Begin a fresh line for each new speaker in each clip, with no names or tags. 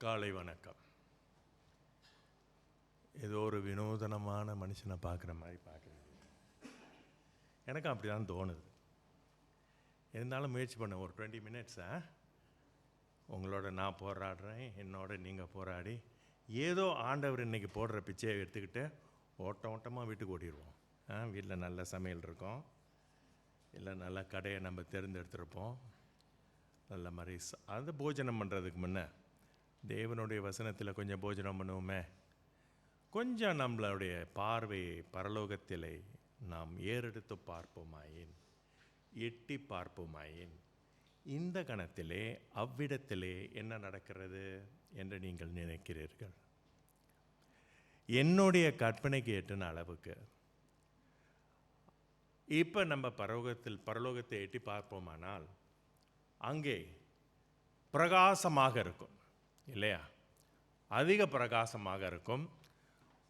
காலை வணக்கம். ஏதோ ஒரு வினோதனமான மனுஷனை பார்க்குற மாதிரி பார்க்குறது எனக்கும் அப்படி தான் தோணுது. இருந்தாலும் முயற்சி பண்ண ஒரு 20 மினிட்ஸை உங்களோட நான் போராடுறேன், என்னோட நீங்கள் போராடி ஏதோ ஆண்டவர் இன்றைக்கி போடுற பிச்சையை எடுத்துக்கிட்டு ஓட்டமாக வீட்டுக்கு ஓடிடுவோம். வீட்டில் நல்ல சமையல் இருக்கும், இல்லை நல்ல கடையை நம்ம தேர்ந்தெடுத்துருப்போம். நல்ல மாதிரி அந்த போஜனம் பண்ணுறதுக்கு முன்னே தேவனுடைய வசனத்தில் கொஞ்சம் போஜனம் பண்ணுவோமே. கொஞ்சம் நம்மளுடைய பார்வை பரலோகத்திலே நாம் ஏறெடுத்து பார்ப்போமாயின், எட்டி பார்ப்போமாயின், இந்த கணத்திலே அவ்விடத்திலே என்ன நடக்கிறது என்று நீங்கள் நினைக்கிறீர்கள்? என்னுடைய கற்பனைக்கு எட்டின அளவுக்கு இப்போ நம்ம பரலோகத்தை எட்டி பார்ப்போமானால் அங்கே பிரகாசமாக இருக்கும் இல்லையா? அதிக பிரகாசமாக இருக்கும்.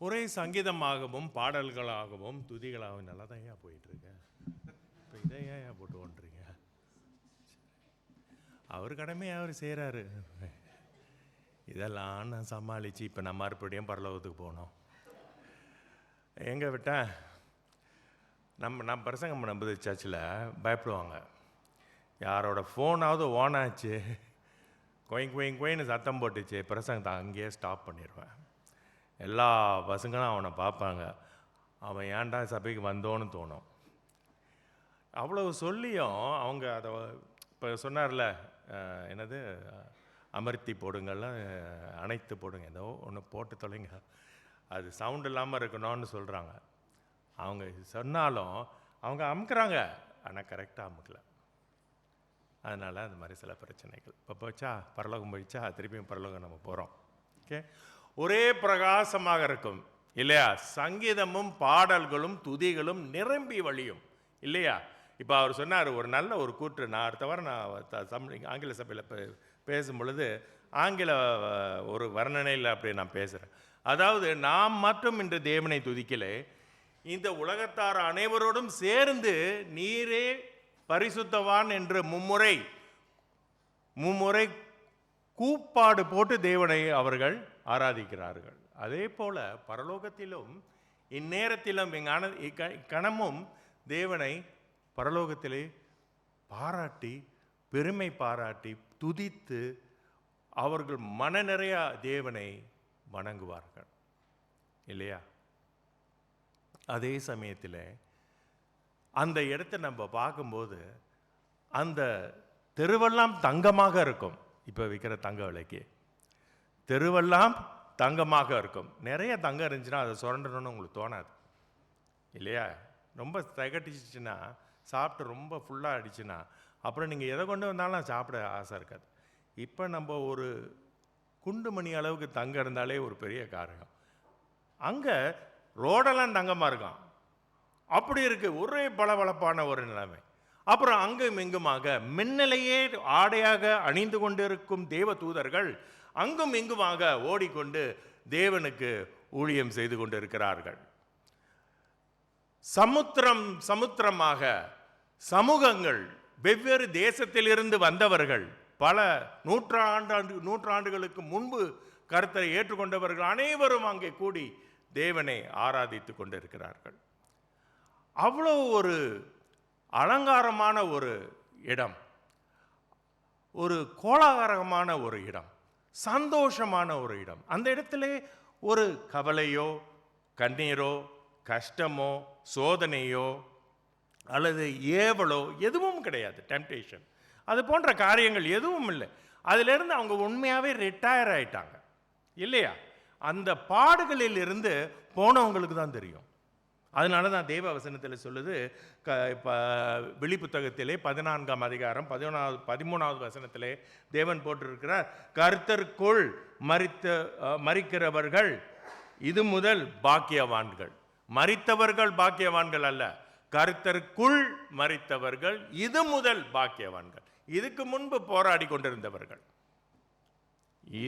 ஒரே சங்கீதமாகவும் பாடல்களாகவும் துதிகளாகவும் நல்லா தான் ஏன் போயிட்டுருக்கு. இப்போ இதை ஏன் போட்டு ஒன்றீங்க? அவர் கடமையை அவர் செய்கிறாரு. இதெல்லாம் நான் சமாளித்து இப்போ நம்ம மறுபடியும் பரலோகத்துக்கு போனோம். எங்கே விட்டேன் நான் பிரசங்கம் பண்ணும்போது சர்ச்சில் பயப்படுவாங்க. யாரோட ஃபோனாவது ஓன் ஆச்சு, கொயின்னு சத்தம் போட்டுச்சு, பிரசங்கத்தை அங்கேயே ஸ்டாப் பண்ணிடுவேன். எல்லா பசங்களும் அவனை பார்ப்பாங்க, அவன் ஏன்டா சபைக்கு வந்தோன்னு தோணும். அவ்வளவு சொல்லியும் அவங்க அதை இப்போ சொன்னார்ல, என்னது அமர்த்தி போடுங்கள்லாம் அணைத்து போடுங்க, ஏதோ ஒன்று போட்டு தொலைங்க, அது சவுண்ட் இல்லாமல் இருக்கணும்னு சொல்கிறாங்க. அவங்க சொன்னாலும் அவங்க அமுக்குறாங்க, ஆனால் கரெக்டாக அமுக்கலை. அதனால் அந்த மாதிரி சில பிரச்சனைகள். இப்போ போச்சா பரலோகம் போயிடுச்சா, திருப்பியும் பரலோகம் நம்ம போகிறோம். ஓகே, ஒரே பிரகாசமாக இருக்கும் இல்லையா? சங்கீதமும் பாடல்களும் துதிகளும் நிரம்பி வழியும் இல்லையா? இப்போ அவர் சொன்னார் ஒரு நல்ல ஒரு கூற்று. நான் அடுத்த வாரம் நான் ஆங்கில சபையில் பேசும் பொழுது ஆங்கில ஒரு வர்ணனையில் அப்படி நான் பேசுகிறேன். அதாவது நாம் மட்டும் இன்று தேவனை துதிக்கலே, இந்த உலகத்தார் அனைவரோடும் சேர்ந்து நீரே பரிசுத்தவான் என்று மும்முறை கூப்பாடு போட்டு தேவனை அவர்கள் ஆராதிக்கிறார்கள். அதே போல பரலோகத்திலும் இந்நேரத்திலும் கணமும் தேவனை பரலோகத்திலே பாராட்டி பெருமை பாராட்டி துதித்து அவர்கள் மன நிறைய தேவனை வணங்குவார்கள் இல்லையா? அதே சமயத்தில் அந்த இடத்தை நம்ம பார்க்கும்போது அந்த தெருவெல்லாம் தங்கமாக இருக்கும். இப்போ விற்கிற தங்க விலைக்கு தெருவெல்லாம் தங்கமாக இருக்கும். நிறைய தங்கம் இருந்துச்சுன்னா அதை சுரண்டணும்னு உங்களுக்கு தோணாது இல்லையா? ரொம்ப தகட்டிச்சுன்னா, சாப்பிட்டு ரொம்ப ஃபுல்லாக அடிச்சுன்னா அப்புறம் நீங்கள் எதை கொண்டு வந்தாலும் சாப்பிட ஆசை இருக்காது. இப்போ நம்ம ஒரு குண்டு மணி அளவுக்கு தங்கம் இருந்தாலே ஒரு பெரிய காரியம். அங்கே ரோடெல்லாம் தங்கமாக இருக்கும். அப்படி இருக்குது, ஒரே பளபளப்பான ஒரு நிலைமை. அப்புறம் அங்கும் இங்குமாக மின்னலையே ஆடையாக அணிந்து கொண்டிருக்கும் தேவ தூதர்கள் அங்கும் இங்குமாக ஓடிக்கொண்டு தேவனுக்கு ஊழியம் செய்து கொண்டிருக்கிறார்கள். சமுத்திரமாக சமூகங்கள், வெவ்வேறு தேசத்திலிருந்து வந்தவர்கள், பல நூற்றாண்டுகளுக்கு முன்பு கர்த்தரை ஏற்றுக்கொண்டவர்கள் அனைவரும் அங்கே கூடி தேவனை ஆராதித்து கொண்டிருக்கிறார்கள். அவ்வளோ ஒரு அலங்காரமான ஒரு இடம், ஒரு கோலாகலமான ஒரு இடம், சந்தோஷமான ஒரு இடம். அந்த இடத்துல ஒரு கவலையோ கண்ணீரோ கஷ்டமோ சோதனையோ அல்லது ஏவலோ எதுவும் கிடையாது. டெம்டேஷன் அது போன்ற காரியங்கள் எதுவும் இல்லை. அதிலிருந்து அவங்க உண்மையாகவே ரிட்டையர் ஆகிட்டாங்க இல்லையா? அந்த பாடுகளில் இருந்து போனவங்களுக்கு தான் தெரியும். அதனால தான் தேவ வசனத்தில் சொல்லுது, வெளிப்புத்தகத்திலே 14ஆம் அதிகாரம் 13வது வசனத்திலே தேவன் போட்டிருக்கிறார், கர்த்தருக்குள் மரிக்கிறவர்கள் இது முதல் பாக்கியவான்கள். மரித்தவர்கள் பாக்கியவான்கள் அல்ல, கர்த்தருக்குள் மரித்தவர்கள் இது முதல் பாக்கியவான்கள். இதுக்கு முன்பு போராடி கொண்டிருந்தவர்கள்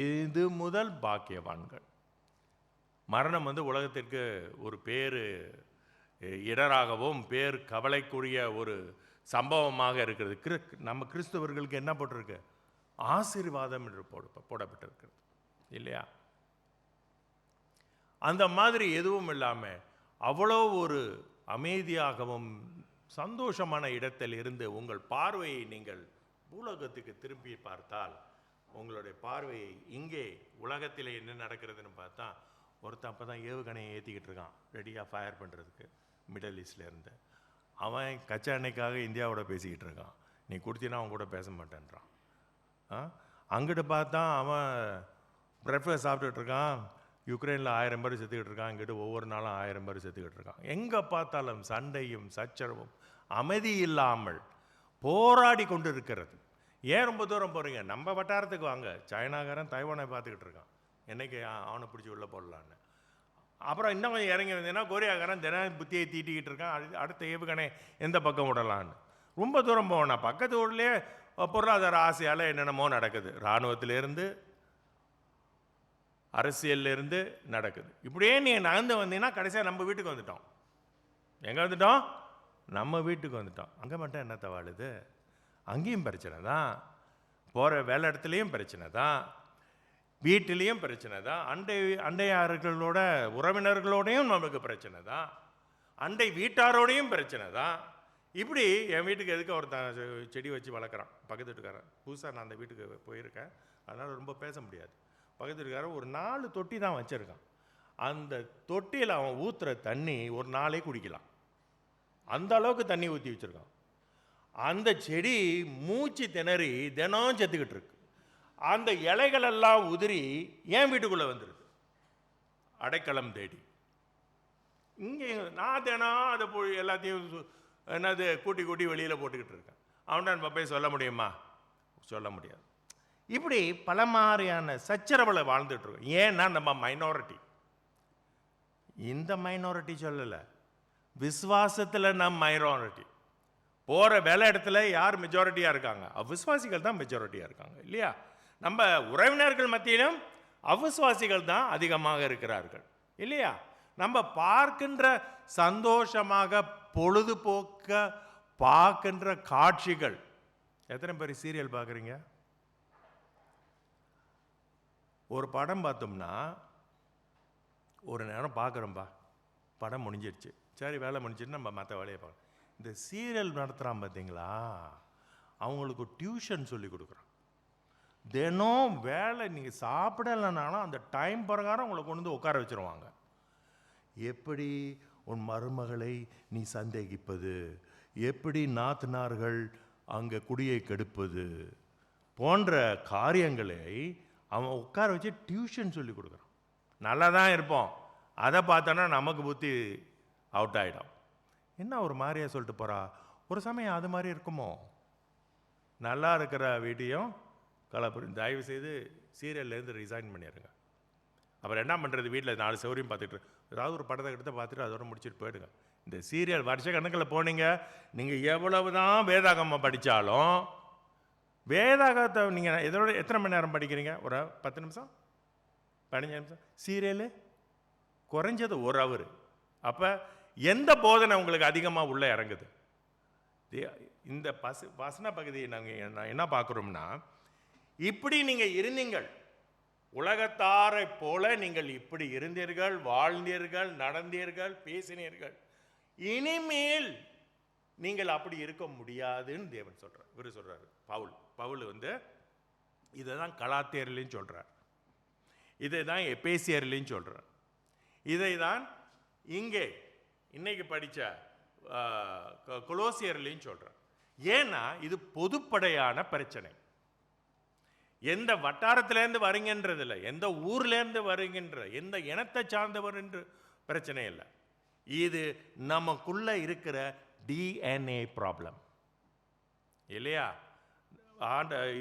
இது முதல் பாக்கியவான்கள். மரணம் உலகத்திற்கு ஒரு பேரு இடராகவும் பேர் கவலைக்குரிய ஒரு சம்பவமாக இருக்கிறது. நம்ம கிறிஸ்தவர்களுக்கு என்ன போட்டிருக்கு? ஆசீர்வாதம் என்று போடப்பட்டிருக்கிறது. இல்லையா? அந்த மாதிரி எதுவும் இல்லாமல் அவ்வளோ ஒரு அமைதியாகவும் சந்தோஷமான இடத்தில் இருந்து உங்கள் பார்வையை நீங்கள் பூலோகத்துக்கு திரும்பி பார்த்தால் உங்களுடைய பார்வையை இங்கே உலகத்தில் என்ன நடக்கிறதுன்னு பார்த்தா ஒருத்தன் அப்போ தான் ஏவுகணையை ஏற்றிக்கிட்டு இருக்கான் ரெடியாக ஃபயர் பண்ணுறதுக்கு மிடில் ஈஸ்ட்லேருந்து. அவன் கச்சா எண்ணெய்க்காக இந்தியாவோட பேசிக்கிட்டு இருக்கான். நீ கொடுத்தீங்கன்னா அவன் கூட பேச மாட்டேன்றான். அங்கிட்டு பார்த்தா அவன் பிரேக்ஃபாஸ்ட் சாப்பிட்டுட்டு இருக்கான். யுக்ரைனில் 1000 பேர் செத்துக்கிட்டு இருக்கான். இங்கிட்டு ஒவ்வொரு நாளும் 1000 பேர் செத்துக்கிட்டு இருக்கான். எங்கே பார்த்தாலும் சண்டையும் சச்சரவும் அமைதி இல்லாமல் போராடி கொண்டு இருக்கிறது. ஏன் ரொம்ப தூரம் போகிறீங்க? நம்ம வட்டாரத்துக்கு வாங்க. சைனாக்காரன் தைவானை பார்த்துக்கிட்டு இருக்கான், என்னைக்கு அவனை பிடிச்சி உள்ளே போடலான்னு. அப்புறம் இன்னும் கொஞ்சம் இறங்கி வந்தீங்கன்னா கொரியாக்காரன் தினம் புத்தியை தீட்டிக்கிட்டு இருக்கான், அடுத்த ஏவுகணை எந்த பக்கம் விடலான்னு. ரொம்ப தூரம் போவேண்ணா, பக்கத்து ஊர்லேயே பொருளாதார ஆசையால் என்னென்னமோ நடக்குது. இராணுவத்திலேருந்து அரசியல்லேருந்து நடக்குது. இப்படியே நீ நகர்ந்து வந்தீங்கன்னா கடைசியாக நம்ம வீட்டுக்கு வந்துட்டோம். எங்கே வந்துட்டோம்? நம்ம வீட்டுக்கு வந்துட்டோம். அங்கே மட்டும் என்னத்தை வாழுது? அங்கேயும் பிரச்சனை தான், போகிற வேலை இடத்துலையும் பிரச்சனை தான், வீட்டிலையும் பிரச்சனை தான், அண்டையார்களோட உறவினர்களோடையும் நமக்கு பிரச்சனை தான், அண்டை வீட்டாரோடையும் பிரச்சனை தான். இப்படி என் வீட்டுக்கு எதுக்கு ஒருத்தன் செடி வச்சு வளர்க்குறான், பக்கத்து வீட்டுக்காரன். புதுசாக நான் அந்த வீட்டுக்கு போயிருக்கேன், அதனால் ரொம்ப பேச முடியாது. பக்கத்து வீட்டுக்காரன் ஒரு 4 தொட்டி தான் வச்சுருக்கான். அந்த தொட்டியில் அவன் ஊற்றுற தண்ணி ஒரு நாளே குடிக்கலாம், அந்த அளவுக்கு தண்ணி ஊற்றி வச்சுருக்கான். அந்த செடி மூச்சு திணறி தினம் செத்துக்கிட்டு இருக்கு. அந்த இலைகளெல்லாம் உதிரி என் வீட்டுக்குள்ளே வந்துடுது அடைக்கலம் தேடி. இங்கே நான் தினம் அதை போய் எல்லாத்தையும் என்னது கூட்டி கூட்டி வெளியில் போட்டுக்கிட்டு இருக்கேன். அவன்கிட்ட நம்ம போய் சொல்ல முடியுமா? சொல்ல முடியாது. இப்படி பல மாதிரியான சச்சரவில் வாழ்ந்துட்டுருக்கோம். ஏன்னா நம்ம மைனாரிட்டி. இந்த மைனாரிட்டி சொல்லலை, விசுவாசத்தில் நம்ம மைனாரிட்டி. போகிற வேலை இடத்துல யார் மெஜாரிட்டியாக இருக்காங்க? அவிசுவாசிகள் தான் மெஜாரிட்டியாக இருக்காங்க, இல்லையா? நம்ம உறவினர்கள் மத்தியிலும் அவிசுவாசிகள் தான் அதிகமாக இருக்கிறார்கள், இல்லையா? நம்ம பார்க்கின்ற சந்தோஷமாக பொழுதுபோக்க பார்க்கின்ற காட்சிகள். எத்தனை பேர் சீரியல் பார்க்குறீங்க? ஒரு படம் பார்த்தோம்னா ஒரு நேரம் பார்க்குறோம்பா, படம் முடிஞ்சிடுச்சு, சரி வேலை முடிஞ்சிட்டு நம்ம மற்ற வேலையை பார்க்கணும். இந்த சீரியல் நடத்துகிறான் பார்த்தீங்களா, அவங்களுக்கு டியூஷன் சொல்லி கொடுக்குறான். தினம் வேலை நீங்கள் சாப்பிடலைனாலும் அந்த டைம் பிரகாரம் உங்களை கொண்டு வந்து உட்கார வச்சுருவாங்க. எப்படி உன் மருமகளை நீ சந்தேகிப்பது, எப்படி நாத்தனார்கள் அங்கே குடியை கெடுப்பது போன்ற காரியங்களை அவன் உட்கார வச்சு டியூஷன் சொல்லி கொடுக்குறான். நல்லா தான் இருப்போம், அதை பார்த்தோன்னா நமக்கு புத்தி அவுட் ஆகிடும். என்ன ஒரு மாதிரியா சொல்லிட்டு போகிறா. ஒரு சமயம் அது மாதிரி இருக்குமோ? நல்லா இருக்கிற வீட்டையும் கலப்பு. தயவு செய்து சீரியல்லேருந்து ரிசைன் பண்ணிடுங்க. அப்புறம் என்ன பண்ணுறது? வீட்டில் 4 சௌரியம் பார்த்துட்டு ஏதாவது ஒரு படத்தை எடுத்து பார்த்துட்டு அதோட முடிச்சுட்டு போயிடுங்க. இந்த சீரியல் வருஷ கணக்கில் போனீங்க, நீங்கள் எவ்வளவு தான் வேதாகமம் படித்தாலும், வேதாகத்தை நீங்கள் எதோட எத்தனை மணி நேரம் படிக்கிறீங்க? ஒரு 10 நிமிஷம் 15 நிமிஷம். சீரியலு குறைஞ்சது 1 ஹவர். அப்போ எந்த போதனை உங்களுக்கு அதிகமாக உள்ளே இறங்குது? இந்த வசன பகுதியை நாங்கள் என்ன பார்க்குறோம்னா, இப்படி நீங்கள் இருந்தீங்கள், உலகத்தாரை போல நீங்கள் இப்படி இருந்தீர்கள், வாழ்ந்தீர்கள், நடந்தீர்கள், பேசினீர்கள். இனிமேல் நீங்கள் அப்படி இருக்க முடியாதுன்னு தேவன் சொல்கிறார். இவர் சொல்கிறார், பவுல் இதை தான் கலாத்தியர்லையும் சொல்கிறார், இதை தான் எபேசியர்லையும் சொல்கிறார், இதை தான் இங்கே இன்னைக்கு படித்த கொலோசியர்லையும் சொல்கிறார். ஏன்னா இது பொதுப்படையான பிரச்சனை. எந்த வட்டாரத்திலேருந்து வருங்கன்றதில்லை, எந்த ஊர்லேருந்து வருகின்ற எந்த இனத்தை சார்ந்தவர் என்று பிரச்சனை இல்லை. இது நமக்குள்ள இருக்கிற டிஎன்ஏ ப்ராப்ளம், இல்லையா?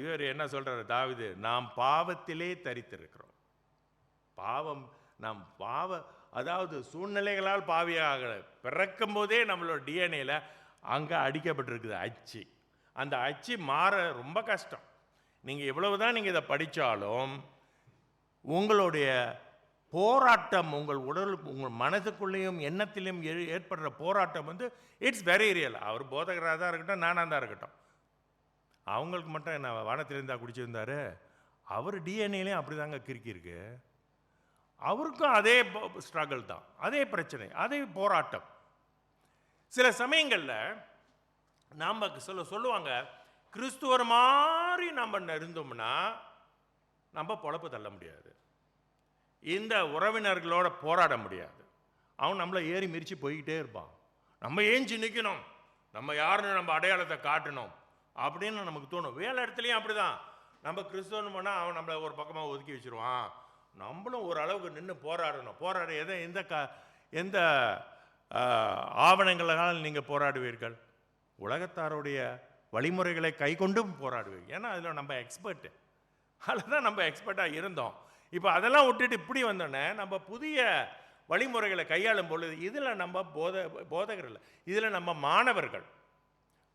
இவர் என்ன சொல்றாரு தாவீது? நாம் பாவத்திலே தரித்திருக்கிறோம். பாவம் நம் அதாவது சூழ்நிலைகளால் பாவியாக பிறக்கும் போதே நம்மளோட டிஎன்ஏல அங்கே அடிக்கப்பட்டிருக்குது அச்சு. அந்த அச்சு மாற ரொம்ப கஷ்டம். நீங்கள் எவ்வளவுதான் நீங்கள் இதை படித்தாலும் உங்களுடைய போராட்டம், உங்கள் உடல் உங்கள் மனதுக்குள்ளேயும் எண்ணத்திலையும் ஏற்படுற போராட்டம் இட்ஸ் வெரி ரியல். அவர் போதகராக தான் இருக்கட்டும், நானாக தான் இருக்கட்டும், அவங்களுக்கு மட்டும் என்ன வானத்திலிருந்தா குடிச்சிருந்தாரு? அவர் டிஎன்ஏலையும் அப்படி தாங்க கிறுக்கி இருக்கு. அவருக்கும் அதே ஸ்ட்ரகிள் தான், அதே பிரச்சனை, அதே போராட்டம். சில சமயங்களில் நாம் சொல்லுவாங்க, கிறிஸ்துவர் மாதிரி நம்ம இருந்தோம்னா நம்ம பொழப்பு தள்ள முடியாது, இந்த உறவினர்களோட போராட முடியாது. அவன் நம்மளை ஏறி மிரிச்சு போய்கிட்டே இருப்பான். நம்ம ஏஞ்சி நிற்கணும், நம்ம யாருன்னு நம்ம அடையாளத்தை காட்டணும் அப்படின்னு நமக்கு தோணும். வேலை இடத்துலையும் அப்படி தான். நம்ம கிறிஸ்துவன் பண்ணால் அவன் நம்மளை ஒரு பக்கமாக ஒதுக்கி வச்சுருவான். நம்மளும் ஓரளவுக்கு நின்று போராடணும். எந்த ஆவணங்களால் நீங்கள் போராடுவீர்கள்? உலகத்தாருடைய வழிமுறைகளை கை கொண்டும் போராடுவீர்கள். ஏன்னா அதில் நம்ம எக்ஸ்பர்ட்டு, அதில் தான் நம்ம எக்ஸ்பர்ட்டாக இருந்தோம். இப்போ அதெல்லாம் விட்டுட்டு இப்படி வந்தோடனே நம்ம புதிய வழிமுறைகளை கையாளும் பொழுது இதில் நம்ம போதகர் இல்லை, இதில் நம்ம மாணவர்கள்.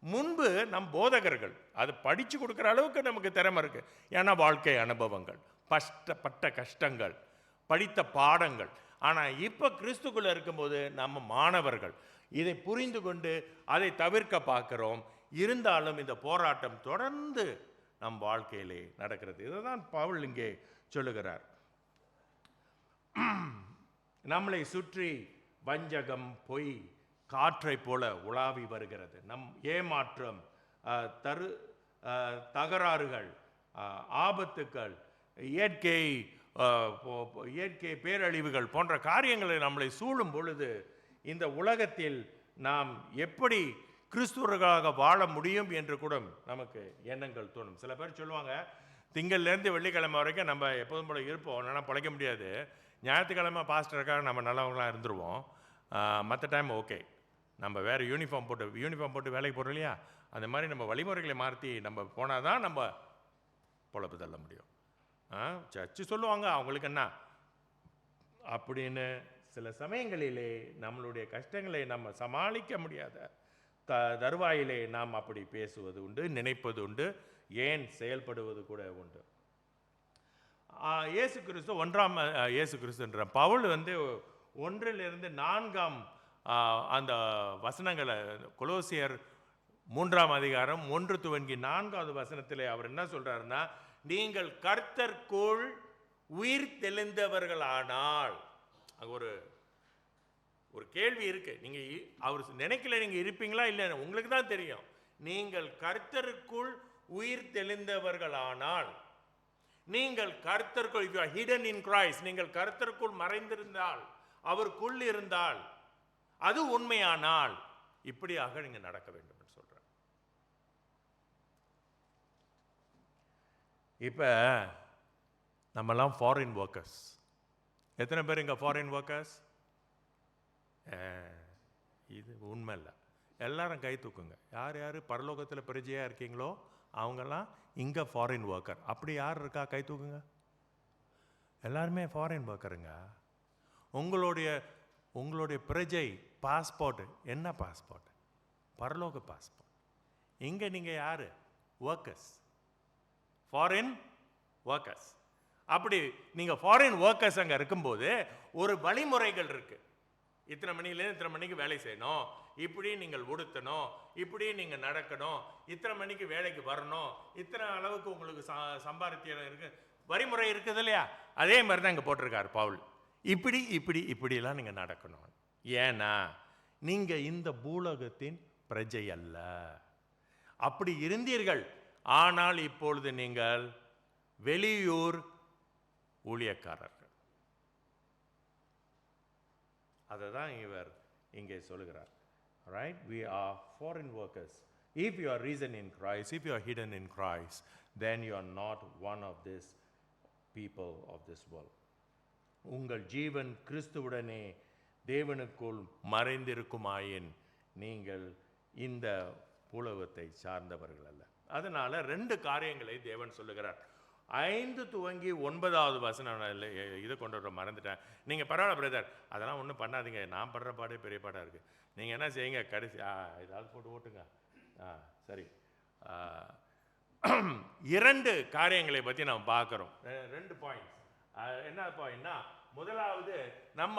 முன்பு நம் போதகர்கள் அது படித்து கொடுக்குற அளவுக்கு நமக்கு திறமை இருக்குது. ஏன்னா வாழ்க்கை அனுபவங்கள், பட்ட கஷ்டங்கள், படித்த பாடங்கள். ஆனால் இப்போ கிறிஸ்துக்குள்ளே இருக்கும்போது நம்ம மாணவர்கள் இதை புரிந்து கொண்டு அதை தவிர்க்க பார்க்குறோம். இருந்தாலும் இந்த போராட்டம் தொடர்ந்து நம் வாழ்க்கையிலே நடக்கிறது. இதை தான் பவுல் இங்கே சொல்லுகிறார். நம்மளை சுற்றி வஞ்சகம், பொய் காற்றை போல உலாவி வருகிறது. நம் ஏமாற்றம், தகராறுகள், ஆபத்துக்கள், இயற்கை பேரழிவுகள் போன்ற காரியங்களை நம்மளை சூழும் பொழுது இந்த உலகத்தில் நாம் எப்படி கிறிஸ்துவர்களாக வாழ முடியும் என்று கூட நமக்கு எண்ணங்கள் தோணும். சில பேர் சொல்லுவாங்க, திங்கள்லேருந்து வெள்ளிக்கிழமை வரைக்கும் நம்ம எப்போதும் போல இருப்போம், ஆனால் பிழைக்க முடியாது. ஞாயிற்றுக்கிழமை பாஸ்டருக்காக நம்ம நல்லவங்களாக இருந்துருவோம், மற்ற டைம் ஓகே, நம்ம வேறு யூனிஃபார்ம் போட்டு வேலைக்கு போடுறோம் இல்லையா, அந்த மாதிரி நம்ம வழிமுறைகளை மாற்றி நம்ம போனால் தான் நம்ம பொழப்பு தள்ள முடியும். சர்ச்சு சொல்லுவாங்க அவங்களுக்கு என்ன அப்படின்னு. சில சமயங்களிலே நம்மளுடைய கஷ்டங்களை நம்ம சமாளிக்க முடியாத தருவாயிலே நாம் அப்படி பேசுவது உண்டு, நினைப்பது உண்டு, ஏன் செயல்படுவது கூட உண்டு. இயேசு கிறிஸ்துன்ற பவுல் 1-4 அந்த வசனங்களை, கொலோசியர் 3 அதிகாரம் 1-4 வசனத்தில் அவர் என்ன சொல்றாருன்னா, நீங்கள் கர்த்தருக்குள் உயிர் தெளிந்தவர்களானால். அங்கே ஒரு கேள்வி இருக்கு. நீங்க அவர் நினைக்கல நீங்க இருப்பீங்களா இல்லை, உங்களுக்கு தான் தெரியும். நீங்கள் கர்த்தருக்குள் உயிர் தெளிந்தவர்களானால், நீங்கள் கர்த்தருக்குள், if you are hidden in Christ, நீங்கள் கர்த்தருக்குள் மறைந்திருந்தால், அவருக்குள் இருந்தால், அது உண்மையானால் இப்படியாக நீங்க நடக்க வேண்டும் என்று சொல்ற. இப்ப நம்மெல்லாம் ஃபாரின் ஒர்க்கர்ஸ். எத்தனை பேர் இங்க ஃபாரின் ஒர்க்கர்ஸ்? இது உண்மை இல்லை. எல்லாரும் கை தூக்குங்க. யார் யார் பரலோகத்தில் பிரஜையாக இருக்கீங்களோ அவங்கெல்லாம் இங்கே ஃபாரின் ஒர்க்கர். அப்படி யார் இருக்கா கை தூக்குங்க. எல்லாருமே ஃபாரின் ஒர்க்கருங்க. உங்களுடைய பிரஜை பாஸ்போர்ட்டு என்ன பாஸ்போர்ட்? பரலோக பாஸ்போர்ட். இங்கே நீங்கள் யார்? Workers, foreign workers. அப்படி நீங்கள் ஃபாரின் ஒர்க்கர்ஸ் அங்கே இருக்கும்போது ஒரு வழிமுறைகள் இருக்குது. இத்தனை மணிலேருந்து இத்தனை மணிக்கு வேலை செய்யணும், இப்படி நீங்கள் உடுத்தணும், இப்படி நீங்கள் நடக்கணும், இத்தனை மணிக்கு வேலைக்கு வரணும், இத்தனை அளவுக்கு உங்களுக்கு சம்பாதித்தியம் இருக்கு, வழிமுறை இருக்குது இல்லையா? அதே மாதிரி தான் இங்கே போட்டிருக்காரு பவுல். இப்படிலாம் நீங்கள் நடக்கணும். ஏன்னா நீங்கள் இந்த பூலோகத்தின் பிரஜை அல்ல. அப்படி இருந்தீர்கள், ஆனால் இப்பொழுது நீங்கள் வெளியூர் ஊழியக்காரர்கள். அதை தான் இவர் இங்கே சொல்லுகிறார். Right? We are foreign workers. If you are risen in Christ, if you are hidden in Christ, then you are not one of these people of this world. உங்கள் ஜீவன் கிறிஸ்துவுடனே தேவனுக்குள் மறைந்திருக்குமாயின் நீங்கள் இந்த பூலோகத்தை சார்ந்தவர்கள் அல்ல. அதனால 2 காரியங்களை தேவன் சொல்லுகிறார். 5-9 வசனம் இதை கொண்டு வர மறந்துட்டேன். நீங்கள் பரவாயில்ல பிரதர், அதெல்லாம் ஒன்றும் பண்ணாதீங்க, நான் படுற பாடே பெரிய பாடாக இருக்குது. நீங்கள் என்ன செய்யுங்க, கடைசி ஏதாவது போட்டு ஓட்டுங்க. சரி, 2 காரியங்களை பற்றி நம்ம பார்க்குறோம். 2 பாயிண்ட்ஸ். என்ன பாயிண்ட்னா, முதலாவது நம்ம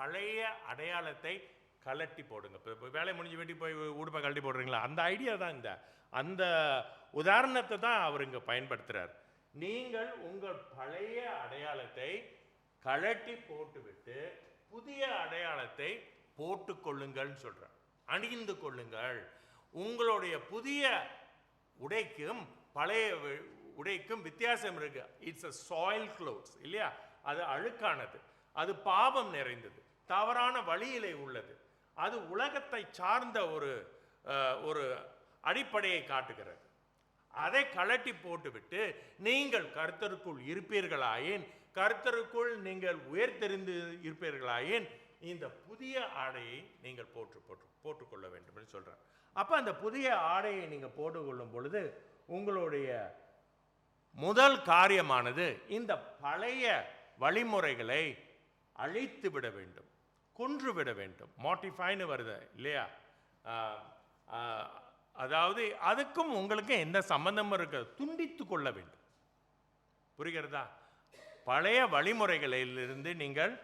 பழைய அடையாளத்தை கலட்டி போடுங்க. இப்போ வேலை முடிஞ்சு வீட்டுக்கு போய் உடுப்பை கழட்டி போடுறீங்களா, அந்த ஐடியா தான் அந்த உதாரணத்தை தான் அவர் இங்கே பயன்படுத்துகிறார். நீங்கள் உங்கள் பழைய அடையாளத்தை கழட்டி போட்டுவிட்டு புதிய அடையாளத்தை போட்டுக்கொள்ளுங்கள் சொல்றார். அணிந்து கொள்ளுங்கள். உங்களுடைய புதிய உடைக்கும் பழைய உடைக்கும் வித்தியாசம் இருக்கு. இட்ஸ் அ சாயில் க்ளோத்ஸ் இல்லையா? அது அழுக்கானது, அது பாவம் நிறைந்தது, தவறான வழியிலே உள்ளது, அது உலகத்தை சார்ந்த ஒரு அடிப்படையை காட்டுகிறது. அதை கழட்டி போட்டுவிட்டு நீங்கள் கர்த்தருக்குள் இருப்பீர்களாயின், கர்த்தருக்குள் நீங்கள் உயர்த்தெறிந்து இருப்பீர்களாயின், இந்த புதிய ஆடையை நீங்கள் போட்டுக்கொள்ள வேண்டும் என்று சொல்றார். அப்ப அந்த புதிய ஆடையை நீங்கள் போட்டுக்கொள்ளும் பொழுது உங்களுடைய முதல் காரியமானது இந்த பழைய வழிமுறைகளை அழித்து விட வேண்டும், கொன்று விட வேண்டும். மாட்டிஃபைன்னு வருது இல்லையா? அதாவது அதுக்கும் உங்களுக்கும் எந்த சம்பந்தமும் இருக்க, துண்டித்து கொள்ள வேண்டும். புரிகிறதா? பழைய வழிமுறைகளிலிருந்து நீங்கள்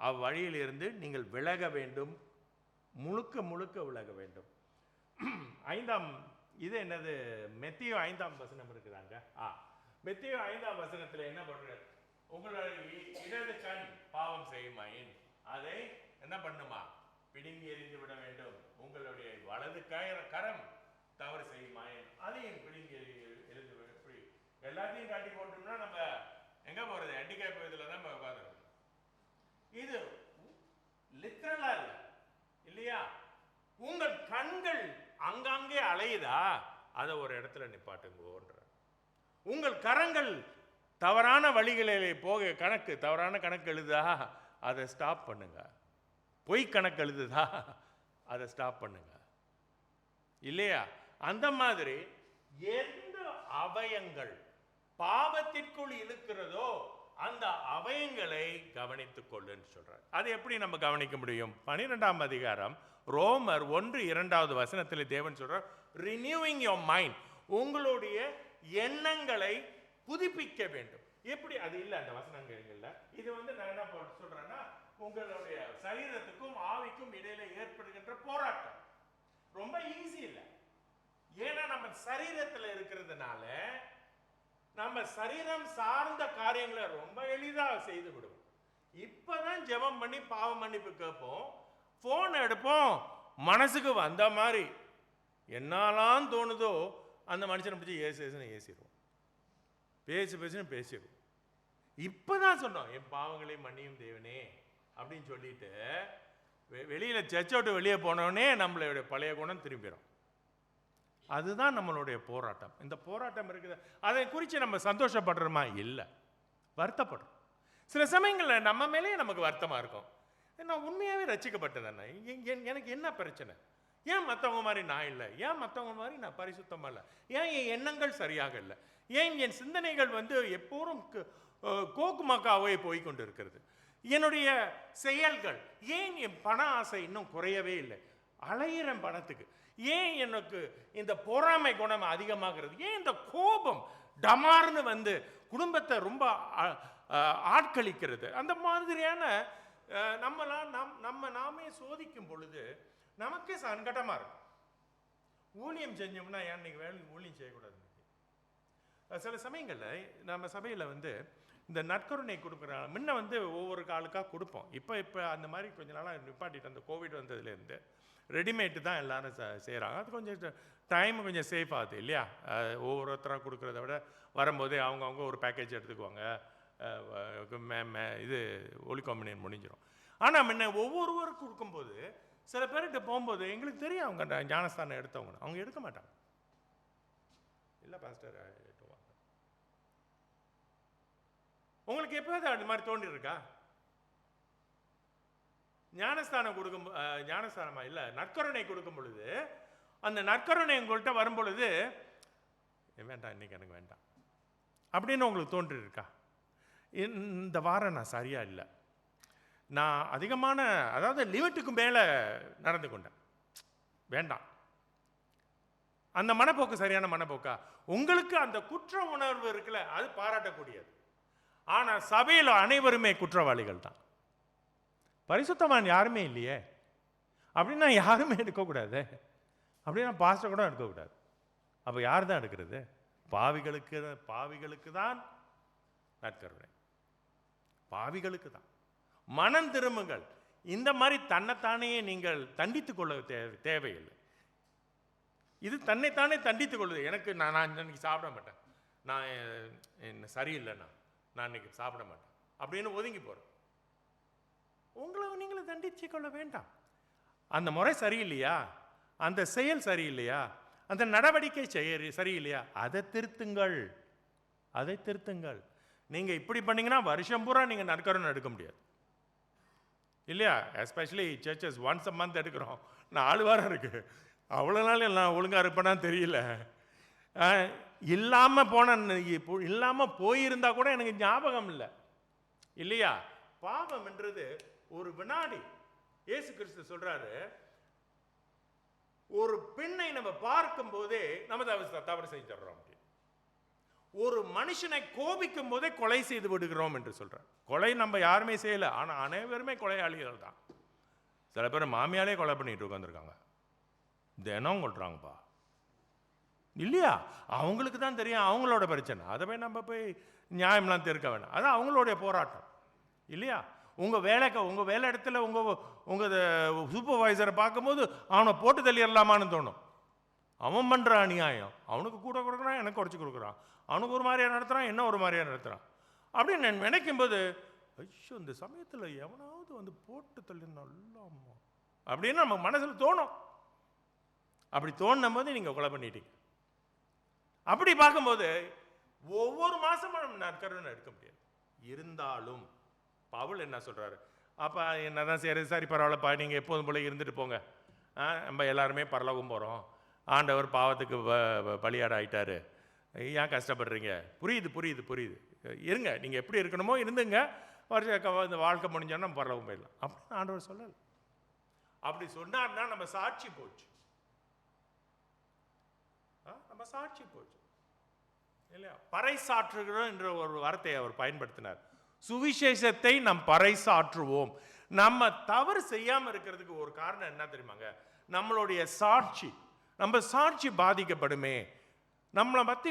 அவ்வழியிலிருந்து நீங்கள் விலக வேண்டும், முழுக்க முழுக்க விலக வேண்டும். 5ஆம் இது என்னது? மெத்தியோ 5ஆம் வசனம் இருக்குதாங்க. மெத்தியோ 5ஆம் வசனத்தில் என்ன பண்றாரு? உங்களுடைய இடது கண் பாவம் செய்யுமாயின் அதை என்ன பண்ணுமா? பிடுங்கி எறிந்து விட வேண்டும். உங்களுடைய வலது கரம் தவறு செய்யுமாயின் அதையும் பிடுங்கி எறிந்து விட. எல்லாத்தையும் காட்டி போட்டோம்னா நம்ம எங்க போறது? ஹேண்டிகேப் இதுல தான் உட்காந்துருக்கோம். இது லிட்டரலா இல்ல இல்லையா? உங்கள் கண்கள் அங்கங்கே அலையுதா? அதை ஒரு இடத்துல நிப்பாட்டுங்கன்ற. உங்கள் கரங்கள் தவறான வழிகளிலே போக தவறான கணக்கு எழுதுதா? அதை ஸ்டாப் பண்ணுங்க. பொய் கணக்கு எழுதுதா? அதை ஸ்டாப் பண்ணுங்க இல்லையா? அந்த மாதிரி எந்த அவயங்கள் பாவத்திற்குள் இருக்கிறதோ அந்த அவயங்களை கவனித்துக் கொள்ளுன்னு சொல்றார். அது எப்படி நம்ம கவனிக்க முடியும்? 12ஆம் அதிகாரம் ரோமர் 1:2 வசனத்தில் தேவன் சொல்றார், ரினியூவிங் யோர் மைண்ட், உங்களுடைய எண்ணங்களை புதுப்பிக்க வேண்டும். எப்படி? அது இல்லை அந்த வசனங்கள்ல. இது நான் என்ன சொல்றேன்னா, உங்களுடைய சரீரத்துக்கும் ஆவிக்கும் இடையில ஏற்படுகின்ற போராட்டம் ரொம்ப ஈஸி இல்லை. ஏன்னா நம்ம சரீரத்துல இருக்கிறதுனால நம்ம சரீரம் சார்ந்த காரியங்களை ரொம்ப எளிதாக செய்து விடுவோம். இப்பதான் ஜெபம் பண்ணி பாவ மன்னிப்பு கேட்போம், போன் எடுப்போம், மனசுக்கு வந்த மாதிரி என்னெல்லாம் தோணுதோ அந்த மனுஷனை பிடிச்சி ஏசிடுவோம், பேசுன்னு பேசிடுவோம். இப்பதான் சொன்னோம், என் பாவங்களை மன்னியும் தேவனே அப்படின்னு சொல்லிட்டு வெளியில சர்ச்சோட்டு வெளியே போனோடனே நம்மளுடைய பழைய குணம் திரும்பிடும். அதுதான் நம்மளுடைய போராட்டம். இந்த போராட்டம் இருக்குது. அதை குறித்து நம்ம சந்தோஷப்படுறோமா? இல்லை, வருத்தப்படுறோம். சில சமயங்களில் நம்ம மேலேயே நமக்கு வருத்தமாக இருக்கும். நான் உண்மையாகவே ரசிக்கப்பட்டதானே, எனக்கு என்ன பிரச்சனை? ஏன் மற்றவங்க மாதிரி நான் இல்லை? ஏன் மற்றவங்க மாதிரி நான் பரிசுத்தமாக இல்லை? ஏன் என் எண்ணங்கள் சரியாக இல்லை? ஏன் என் சிந்தனைகள் எப்போதும் கோக்கு மக்காவே போய்கொண்டு இருக்கிறது? என்னுடைய செயல்கள் ஏன்? என் பண ஆசை இன்னும் குறையவே இல்லை, அலையிறேன் பணத்துக்கு. ஏன் எனக்கு இந்த பொறாமை குணம் அதிகமாகிறது? ஏன் இந்த கோபம் டமார்னு குடும்பத்தை ரொம்ப ஆட்களிக்கிறது? அந்த மாதிரியான நாமே சோதிக்கும் பொழுது நமக்கே சங்கடமா இருக்கும். ஊழியம் செஞ்சோம்னா ஏன் இன்னைக்கு வேலை ஊழியம் செய்யக்கூடாது? சில சமயங்களில் நம்ம சபையில் இந்த நற்கருணை கொடுக்குறாங்க. முன்ன ஒவ்வொரு ஆளுக்காக கொடுப்போம். இப்போ அந்த மாதிரி கொஞ்ச நாளாக நிப்பாட்டிட்டு, அந்த கோவிட் வந்ததுலேருந்து ரெடிமேட்டு தான் எல்லாரும் செய்கிறாங்க. அது கொஞ்சம் டைம் கொஞ்சம் சேஃப் ஆகுது இல்லையா? ஒவ்வொருத்தராக கொடுக்குறத விட வரும்போதே அவங்கவுங்க ஒரு பேக்கேஜ் எடுத்துக்குவாங்க. இது ஒலி காம்பினேஷன் முடிஞ்சிடும். ஆனால் முன்ன ஒவ்வொருவரும் கொடுக்கும்போது சில பேர்கிட்ட போகும்போது எங்களுக்கு தெரியும் அவங்க ஞானஸ்தானம் எடுத்தவங்க, அவங்க எடுக்க மாட்டாங்க. இல்லை பாஸ்டர் எடுத்துவாங்க. உங்களுக்கு எப்போது அந்த மாதிரி தோண்டிருக்கா? ஞானஸ்தானம் கொடுக்கும், ஞானஸ்தானமா இல்லை, நற்கருணை கொடுக்கும் பொழுது அந்த நற்கருணை உங்கள்கிட்ட வரும் பொழுது வேண்டாம், இன்னைக்கு எனக்கு வேண்டாம் அப்படின்னு உங்களுக்கு தோன்றிருக்கா? இந்த வாரம் நான் சரியா இல்லை, நான் அதிகமான அதாவது லிமிட்டுக்கு மேலே நடந்து கொண்டேன், வேண்டாம். அந்த மனப்போக்கு சரியான மனப்போக்கா? உங்களுக்கு அந்த குற்ற உணர்வு இருக்குல்ல, அது பாராட்டக்கூடியது. ஆனால் சபையில் அனைவருமே குற்றவாளிகள் தான். பரிசுத்தமான் யாருமே இல்லையே, அப்படின்னா யாருமே எடுக்கக்கூடாது. அப்படின்னா பாஸ்டர் கூட எடுக்கக்கூடாது. அப்போ யார் தான் எடுக்கிறது? பாவிகளுக்கு தான் நற்கருணை பாவிகளுக்கு தான். மனம் திரும்புங்கள். இந்த மாதிரி தன்னைத்தானே நீங்கள் தண்டித்துக் கொள்ள தேவையில்லை. இது தன்னைத்தானே தண்டித்துக் கொள்வது. எனக்கு நான் இன்னைக்கு சாப்பிட மாட்டேன், நான் என்ன சரியில்லைண்ணா, நான் இன்னைக்கு சாப்பிட மாட்டேன் அப்படின்னு ஒதுங்கி போகிறேன். உங்களை நீங்களும் தண்டிச்சு கொள்ள வேண்டாம். அந்த முறை சரியில்லையா, அந்த செயல் சரியில்லையா, அந்த நடவடிக்கை சரியில்லையா, அதை திருத்துங்கள், அதை திருத்துங்கள். நீங்கள் இப்படி பண்ணீங்கன்னா வருஷம் பூரா நீங்கள் நற்கருணை எடுக்க முடியாது இல்லையா? Especially churches once a month எடுக்கிறோம். 4 வாரம் இருக்குது. அவ்வளோ நாள் நான் ஒழுங்காக இருப்பேனா தெரியல. இல்லாமல் போயிருந்தா கூட எனக்கு ஞாபகம் இல்லை இல்லையா? பாவம் என்றது ஒரு வினாடி. இயேசு கிறிஸ்து சொல்றாரு, ஒரு பெண்ணை நம்ம பார்க்கும் போதே நம்ம தவறு செஞ்சிடறோம். ஒரு மனுஷனை கோபிக்கும் போதே கொலை செய்து விடுகிறோம் என்று சொல்றார். கொலை நம்ம யாருமே செய்யல, ஆனா அனைவருமே கொலையாளிகள் தான். சில பேர் மாமியாலே கொலை பண்ணிட்டு உட்காந்துருக்காங்க, தினம் கொள்றாங்கப்பா இல்லையா? அவங்களுக்கு தான் தெரியும் அவங்களோட பிரச்சனை. அதை போய் நம்ம போய் நியாயம்லாம் தீர்க்க வேண்டாம். அது அவங்களுடைய போராட்டம் இல்லையா? உங்கள் வேலை இடத்துல உங்கள் சூப்பர்வைசரை பார்க்கும்போது அவனை போட்டு தள்ளிடலாமான்னு தோணும். அவன் பண்ணுற அநியாயம், அவனுக்கு கூட கொடுக்குறான், எனக்கு குறைச்சி கொடுக்குறான், அவனுக்கு ஒரு மாதிரியாக நடத்துகிறான், என்ன ஒரு மாதிரியாக நடத்துகிறான் அப்படின்னு நான் நினைக்கும்போது, ஐயோ இந்த சமயத்தில் எவனாவது வந்து போட்டு தள்ளிடலாமா அப்படின்னு நம்ம மனசில் தோணும். அப்படி தோணும் போது நீங்கள் கொலை பண்ணிட்டீங்க. அப்படி பார்க்கும்போது ஒவ்வொரு மாதமும் நம்ம நற்கருணை எடுக்க முடியாது. இருந்தாலும் பவுல் என்ன சொல்கிறாரு, அப்போ என்னதான் சரி பரவாயில்லப்பா, நீங்கள் எப்போதும் போல இருந்துட்டு போங்க, நம்ம எல்லாருமே பரலோகம் போகிறோம், ஆண்டவர் பாவத்துக்கு பலியாட ஆயிட்டாரு, ஏன் கஷ்டப்படுறீங்க? புரியுது இருங்க, நீங்கள் எப்படி இருக்கணுமோ இருந்துங்க, இந்த வாழ்க்கை முடிஞ்சோன்னா நம்ம பரலோகம் போயிடலாம் அப்படின்னு ஆண்டவர் சொல்லலை. அப்படி சொன்னார்னா நம்ம சாட்சி போச்சு, நம்ம சாட்சி போச்சு இல்லையா? பறைசாற்றுகிறோம் என்ற ஒரு வார்த்தையை அவர் பயன்படுத்தினார். சுவிசேஷத்தை நாம் பறைசாற்றுவோம். நம்ம தவறு செய்யாமல் இருக்கிறதுக்கு ஒரு காரணம் என்ன தெரியுமாங்க? நம்மளுடைய சாட்சி. நம்ம சாட்சி பாதிக்கப்படுமே, நம்மளை பற்றி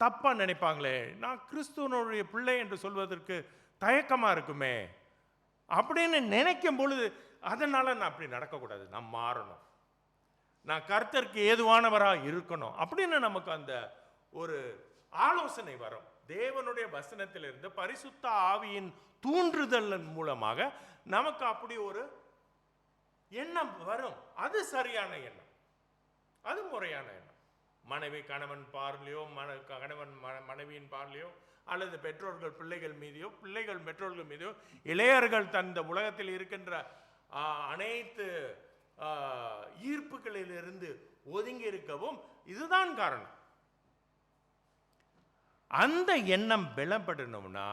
தப்பாக நினைப்பாங்களே, நான் கிறிஸ்துவனுடைய பிள்ளை என்று சொல்வதற்கு தயக்கமாக இருக்குமே அப்படின்னு நினைக்கும் பொழுது, அதனால் நான் அப்படி நடக்கக்கூடாது, நான் மாறணும், நான் கர்த்தருக்கு ஏதுவானவராக இருக்கணும் அப்படின்னு நமக்கு அந்த ஒரு ஆலோசனை வரும். தேவனுடைய வசனத்திலிருந்து பரிசுத்த ஆவியின் தூண்டுதல் மூலமாக நமக்கு அப்படி ஒரு எண்ணம் வரும். அது சரியான எண்ணம், அது முறையான எண்ணம். மனைவி கணவன் பார்வையோ, கணவன் மனைவியின் பார்வையோ, அல்லது பெற்றோர்கள் பிள்ளைகள் மீதியோ, பிள்ளைகள் பெற்றோர்கள் மீதியோ, இளையர்கள் தந்த உலகத்தில் இருக்கின்ற அனைத்து ஈர்ப்புகளிலிருந்து ஒதுங்கி இருக்கவும் இதுதான் காரணம். அந்த எண்ணம் பலப்படணும்னா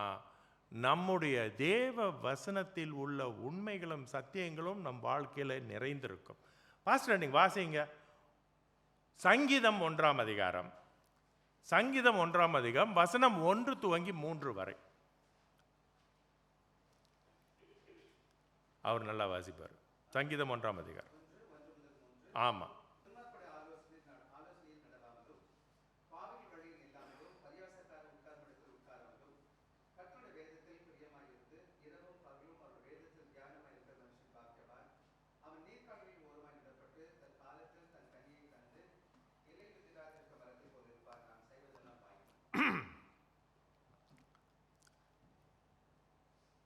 நம்முடைய தேவ வசனத்தில் உள்ள உண்மைகளும் சத்தியங்களும் நம் வாழ்க்கையில் நிறைந்திருக்கும். பாஸ்டர் நீங்க வாசிங்க சங்கீதம் 1ஆம் அதிகாரம், சங்கீதம் 1ஆம் அதிகாரம் வசனம் 1 துவங்கி 3 வரை. அவர் நல்லா வாசிப்பார். சங்கீதம் 1ஆம் அதிகாரம். ஆமா,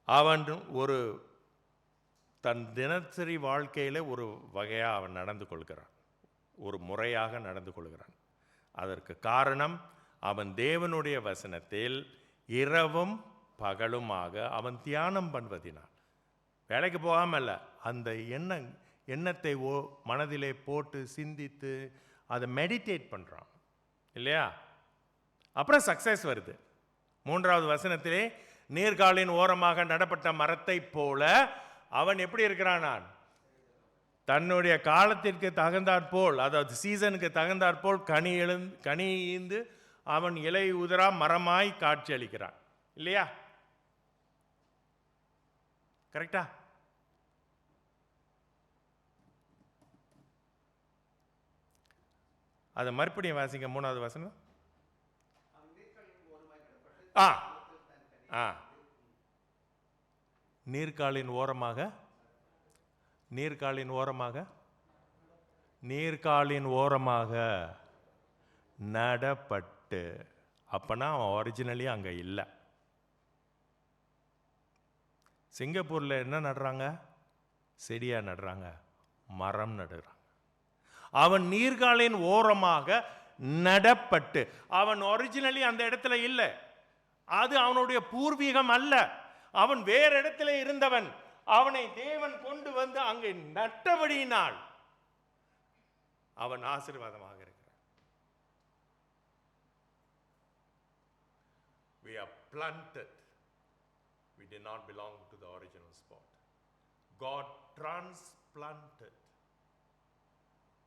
அவன் ஒரு தன் தினசரி வாழ்க்கையில் ஒரு வகையாக அவன் நடந்து கொள்கிறான், ஒரு முறையாக நடந்து கொள்கிறான். அதற்கு காரணம் அவன் தேவனுடைய வசனத்தில் இரவும் பகலுமாக அவன் தியானம் பண்ணுவதினான். வேலைக்கு போகாமல் இல்லை, அந்த எண்ணத்தை மனதிலே போட்டு சிந்தித்து அதை மெடிடேட் பண்ணுறான் இல்லையா? அப்புறம் சக்ஸஸ் வருது. 3வது வசனத்திலே நீர்காலின் ஓரமாக நடப்பட்ட மரத்தை போல அவன் எப்படி இருக்கிறான்? தன்னுடைய காலத்திற்கு தகுந்தாற்போல், அதாவது சீசனுக்கு தகுந்தாற்போல் கனி ஈந்து அவன் இலை உதிரா மரமாய் காட்சி அளிக்கிறான் இல்லையா? கரெக்டா? அதை மறுபடியும் வாசிங்க 3வது வசனம். நீர்க்காலின் ஓரமாக, நீர்க்காலின் ஓரமாக, நீர்க்காலின் ஓரமாக நடப்பட்டு. அப்பனா அவன் ஒரிஜினலி அங்கே இல்லை. சிங்கப்பூரில் என்ன நடுறாங்க? செடியா நடுறாங்க, மரம் நடுறாங்க. அவன் நீர்காலின் ஓரமாக நடப்பட்டு. அவன் ஒரிஜினலி அந்த இடத்துல இல்லை. அது அவனுடைய பூர்வீகம் அல்ல. அவன் வேற இடத்துல இருந்தவன். அவனை தேவன் கொண்டு வந்து அங்கே நட்டபடியினால் அவன் ஆசீர்வாதமாக இருக்கிறான். We are planted. We did not belong to the original spot. God transplanted.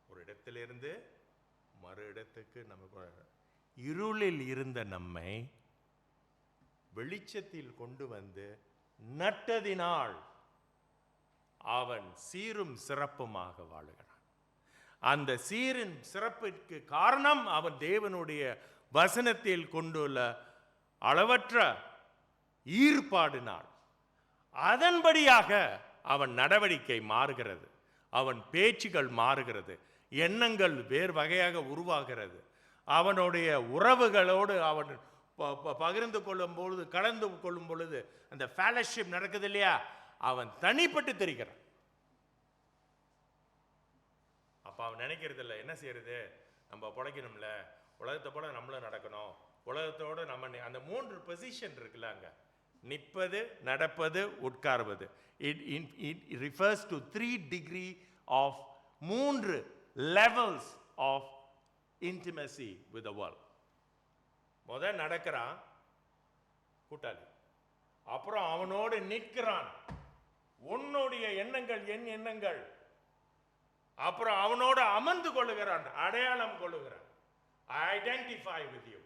ஒரு இடத்திலிருந்து மறு இடத்துக்கு நம்ம இருளில் இருந்த நம்மை வெளிச்சத்தில் கொண்டு வந்து நட்டதினால் அவன் சீரும் சிறப்புமாக வாழுகிறான். அந்த சீரின் சிறப்பிற்கு காரணம் அவன் தேவனுடைய வசனத்தில் கொண்டுள்ள அளவற்ற ஈர்ப்பாடினாள். அதன்படியாக அவன் நடவடிக்கை மாறுகிறது, அவன் பேச்சுகள் மாறுகிறது, எண்ணங்கள் வேறு வகையாக உருவாகிறது. அவனுடைய உறவுகளோடு அவன் பகிர்ந்து கொள்ளும் பொழுது, கலந்து கொள்ளும் பொழுது அந்த ஃபெலோஷிப் நடக்குது இல்லையா, அவன் தனிப்பட்டு தெரிகிறான். அப்ப அவன் நினைக்கிறது இல்லை, என்ன செய்யறது, நம்ம பிழைக்கணும்ல, உலகத்தை போல நம்மளும் நடக்கணும், உலகத்தோடு நம்ம அந்த 3 பொசிஷன் இருக்குல்ல, அங்க நிற்பது, நடப்பது, உட்கார்வது. It refers to 3 degrees of 3 levels of intimacy with the world. முதல் நடக்கிறான் கூட்டாளி, அப்புறம் அவனோடு நிற்கிறான், உன்னுடைய எண்ணங்கள் என் எண்ணங்கள், அப்புறம் அவனோடு அமர்ந்து கொள்ளுகிறான், அடையாளம் கொள்ளுகிறான். I identify with you.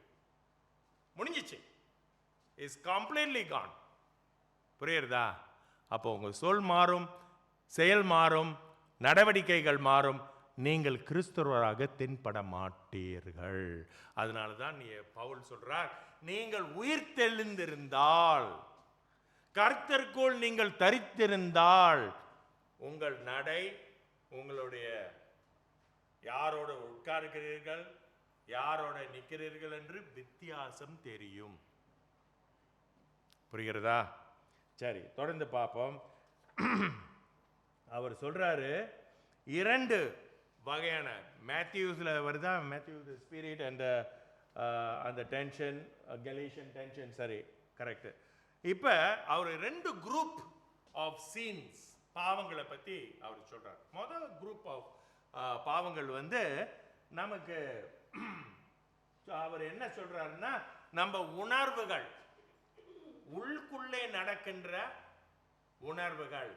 முடிஞ்சிச்சு. Is completely Khan. புரியுறதா? அப்போ உங்கள் சொல் மாறும், செயல் மாறும், நடவடிக்கைகள் மாறும். நீங்கள் கிறிஸ்தவராக தென்பட மாட்டீர்கள். அதனால தான் பவுல் சொல்றார், நீங்கள் உயிர் தெளிந்திருந்தால், கர்த்தருக்குள் நீங்கள் தரித்திருந்தால், உங்கள் நடை, உங்களுடைய யாரோட உட்கார்கிறீர்கள், யாரோட நிற்கிறீர்கள் என்று வித்தியாசம் தெரியும். புரிகிறதா? சரி, தொடர்ந்து பார்ப்போம். அவர் சொல்றாரு 2 வகையான, மேத்யூஸ்ல வருதா, மேத்யூ ஸ்பிரிட் அண்ட் அந்த டென்ஷன், கலேஷியன் டென்ஷன். சரி, கரெக்ட். இப்ப அவர் 2 குரூப் ஆஃப் சீன்ஸ், பாவங்களை பத்தி அவர் சொல்றார். முதல் குரூப் ஆஃப் பாவங்கள் நமக்கு அவர் என்ன சொல்றாருன்னா, நம்ம உணர்வுகள், உள்ளுக்குள்ளே நடக்கின்ற உணர்வுகள்.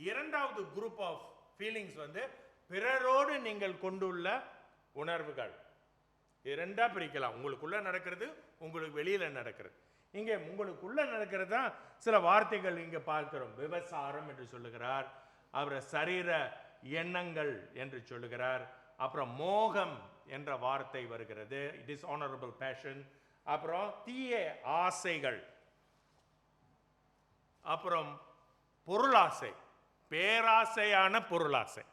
இரண்டாவது குரூப் ஆஃப் ஃபீலிங்ஸ் பிறரோடு நீங்கள் கொண்டுள்ள உணர்வுகள். இரண்டா பிரிக்கலாம். உங்களுக்குள்ள நடக்கிறது, உங்களுக்கு வெளியில நடக்கிறது. இங்கே உங்களுக்குள்ள நடக்கிறது தான் சில வார்த்தைகள் இங்க பார்க்கிறோம். விபசாரம் என்று சொல்லுகிறார், அவர் சரீர எண்ணங்கள் என்று சொல்லுகிறார், அப்புறம் மோகம் என்ற வார்த்தை வருகிறது, டிஸ்ஆனரபிள் பேஷன், அப்புறம் தீய ஆசைகள், அப்புறம் பொருளாசை, பேராசையான பொருளாசை.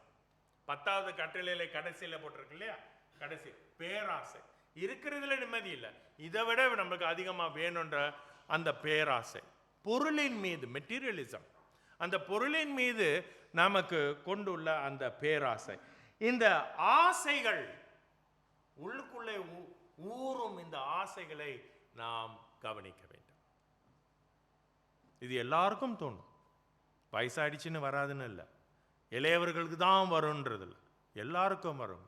10வது கட்டளையில கடைசியில் போட்டிருக்கு இல்லையா, கடைசி பேராசை. இருக்கிறதுல நிம்மதி இல்லை, இதை விட நமக்கு அதிகமா வேணுன்ற அந்த பேராசை, பொருளின் மீது மெட்டீரியலிசம், அந்த பொருளின் மீது நமக்கு கொண்டுள்ள அந்த பேராசை. இந்த ஆசைகள் உள்ளுக்குள்ளே ஊறும், இந்த ஆசைகளை நாம் கவனிக்க வேண்டும். இது எல்லாருக்கும் தோணும், வயசாயிடுச்சுன்னு வராதுன்னு இல்லை, இளையவர்களுக்கு தான் வரும்ன்றது இல்லை, எல்லாருக்கும் வரும்,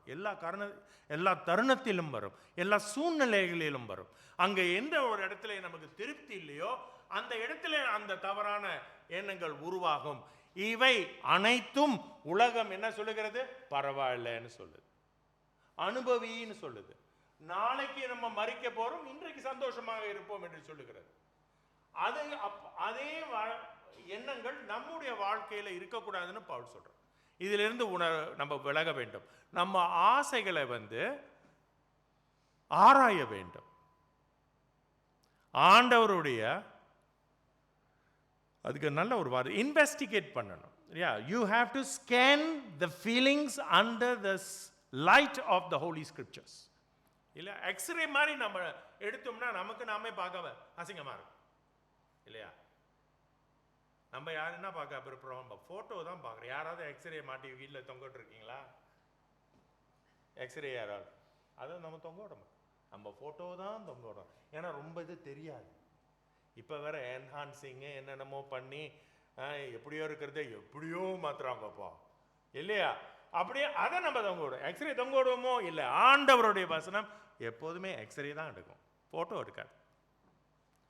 எல்லா தருணத்திலும் வரும், எல்லா சூழ்நிலைகளிலும் வரும். அங்கே எந்த ஒரு இடத்துல நமக்கு திருப்தி இல்லையோ அந்த இடத்துல அந்த தவறான எண்ணங்கள் உருவாகும். இவை அனைத்தும் உலகம் என்ன சொல்லுகிறது, பரவாயில்லைன்னு சொல்லுது, அனுபவின்னு சொல்லுது. நாளைக்கு நம்ம மறிக்க போறோம், இன்றைக்கு சந்தோஷமாக இருப்போம் என்று சொல்லுகிறது. அதே எண்ணங்கள் நம்முடைய வாழ்க்கையில இருக்கக்கூடாதுன்னு பவுல் சொல்றார். இதிலிருந்து நம்ம விலக வேண்டும். நம்ம ஆசைகளை ஆராய வேண்டும். ஆண்டவருடைய அதுக்கு நல்ல ஒரு வார்த்தை, இன்வெஸ்டிகேட் பண்ணணும். You have to scan the feelings under the light of the holy scriptures. இல்லை எக்ஸ்ரே மாதிரி நம்ம எடுத்தோம்னா நமக்கு நாமே பார்க்க அசிங்கமாக இருக்கும் இல்லையா? நம்ம யாருன்னா பார்க்க அப்புறம் நம்ம ஃபோட்டோ தான் பார்க்குறோம். யாராவது எக்ஸ்ரே மாட்டி வீட்டில் தொங்கிட்டு இருக்கீங்களா? எக்ஸ்ரே யாராவது அதை நம்ம தொங்க விடணும், நம்ம ஃபோட்டோ தான் தொங்க விடணும். ஏன்னா ரொம்ப இது தெரியாது. இப்போ வேற என்ஹான்சிங்கு என்னென்னமோ பண்ணி எப்படியோ இருக்கிறத எப்படியோ மாத்துறாங்கப்பா இல்லையா? அப்படியே அதை நம்ம தொங்க விடுவோம். எக்ஸ்ரே தொங்க விடுவோமோ இல்லை, ஆண்டவருடைய வசனம் எப்போதுமே எக்ஸ்ரே தான் எடுக்கும், ஃபோட்டோ எடுக்காது.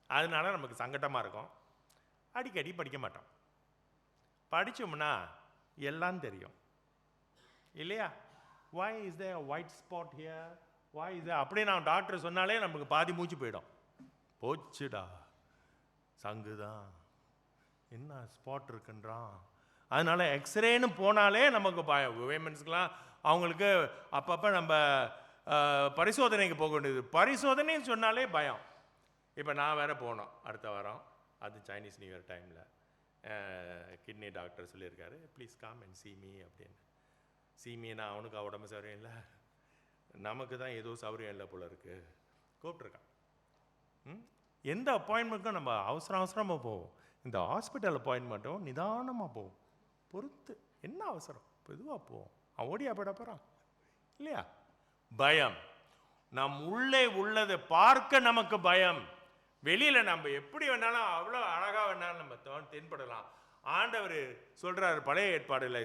அதனால நமக்கு சங்கடமாக இருக்கும், அடிக்கடி படிக்க மாட்டோம். படித்தோம்னா எல்லாம் தெரியும் இல்லையா? why is there a white spot here, why is there அப்படி நான் டாக்டர் சொன்னாலே நமக்கு பாதி மூச்சு போயிடும். போச்சுடா சங்குதான், என்ன ஸ்பாட் இருக்குன்றான். அதனால எக்ஸ்ரேன்னு போனாலே நமக்கு பயம். விமென்ஸ்க்கெலாம் அவங்களுக்கு அப்பப்போ நம்ம பரிசோதனைக்கு போக வேண்டியது. பரிசோதனைன்னு சொன்னாலே பயம். இப்போ நான் வேறு போனோம் அடுத்த வாரம், அது சைனீஸ் நியூ இயர் டைமில் கிட்னி டாக்டர் சொல்லியிருக்காரு, please come and see me அப்படின்னு. சீமின்னா அவனுக்கு உடம்பு சௌரியம் இல்லை, நமக்கு தான் ஏதோ சௌரியம் இல்லை போல இருக்கு, கூப்பிட்ருக்கான். எந்த அப்பாயின்மெண்ட்டும் நம்ம அவசரமாக போவோம். இந்த ஹாஸ்பிட்டல் அப்பாயின்மெண்ட்டும் நிதானமாக போவோம், பொறுத்து. என்ன அவசரம், பொதுவாக போவோம். அவன் ஓடியா போயிட போகிறான் இல்லையா? பயம். நம் உள்ளே உள்ளதை பார்க்க நமக்கு பயம். வெளியில் நம்ம எப்படி வேணாலும் அவ்வளோ அழகாக வேணாலும் நம்ம தென்படலாம். ஆண்டவர் சொல்கிறார் பழைய ஏற்பாடில்லை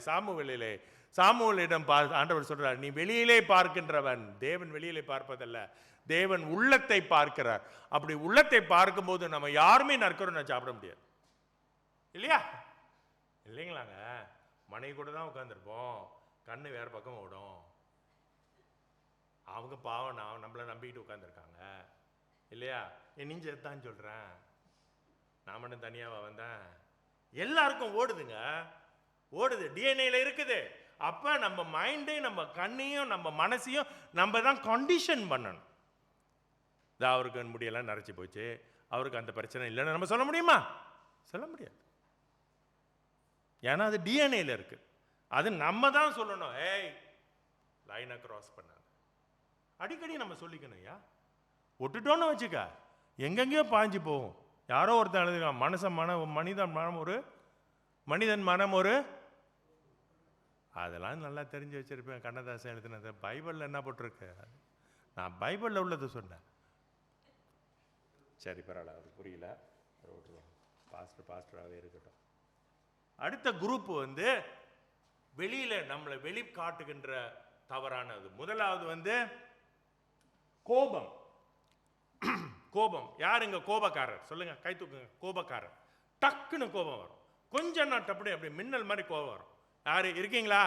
சாமுவேலிடம் ஆண்டவர் சொல்கிறார், நீ வெளியிலே பார்க்கின்றவன், தேவன் வெளியிலே பார்ப்பதல்ல, தேவன் உள்ளத்தை பார்க்கிறார். அப்படி உள்ளத்தை பார்க்கும்போது நம்ம யாருமே நற்கருணை சாப்பிட முடியாது இல்லையா? இல்லைங்களாங்க, மனைவி கூட தான் உட்காந்துருப்போம், கண்ணு வேறு பக்கம் ஓடும். அவங்க பாவம் நம்மளை நம்பிக்கிட்டு உட்காந்துருக்காங்க இல்லையா? என் நெஞ்சத்தான் சொல்கிறேன், நான் மட்டும் தனியாக வந்தேன். எல்லாருக்கும் ஓடுதுங்க, ஓடுது, டிஎன்ஏல இருக்குது. அப்போ நம்ம மைண்டு, நம்ம கண்ணையும் நம்ம மனசையும் நம்ம தான் கண்டிஷன் பண்ணணும். அவருக்கு முடியெல்லாம் நரைச்சி போச்சு, அவருக்கு அந்த பிரச்சனை இல்லைன்னு நம்ம சொல்ல முடியுமா? சொல்ல முடியாது. ஏன்னா அது டிஎன்ஏல இருக்கு. அது நம்ம தான் சொல்லணும், ஏய் லைனை கிராஸ் பண்ணாது. அடிக்கடி நம்ம சொல்லிக்கணும். ஐயா விட்டுட்டோன்னு வச்சுக்க, எங்கெங்கேயோ பாஞ்சு போகும். யாரோ ஒருத்தர் எழுதுக்கான், மனிதன் மனம் ஒரு, அதெல்லாம் நல்லா தெரிஞ்சு வச்சிருப்பேன். கண்ணதாசன் எழுதினது. பைபிளில் என்ன போட்டிருக்கு? நான் பைபிளில் உள்ளது சொன்னேன். சரி பரவாயில்ல, அது புரியல, பாஸ்டராகவே இருக்கட்டும். அடுத்த குரூப் வெளியில நம்மளை வெளிக்காட்டுகின்ற தவறானது. முதலாவது கோபம். கோபம். யார் இங்க கோபக்காரர் சொல்லுங்க, கை தூக்குங்க. கோபக்காரர். டக்குன்னு கோபம் வரும், கொஞ்சம் நாட்டு அப்படி மின்னல் மாதிரி கோபம் வரும். யாரு இருக்கீங்களா?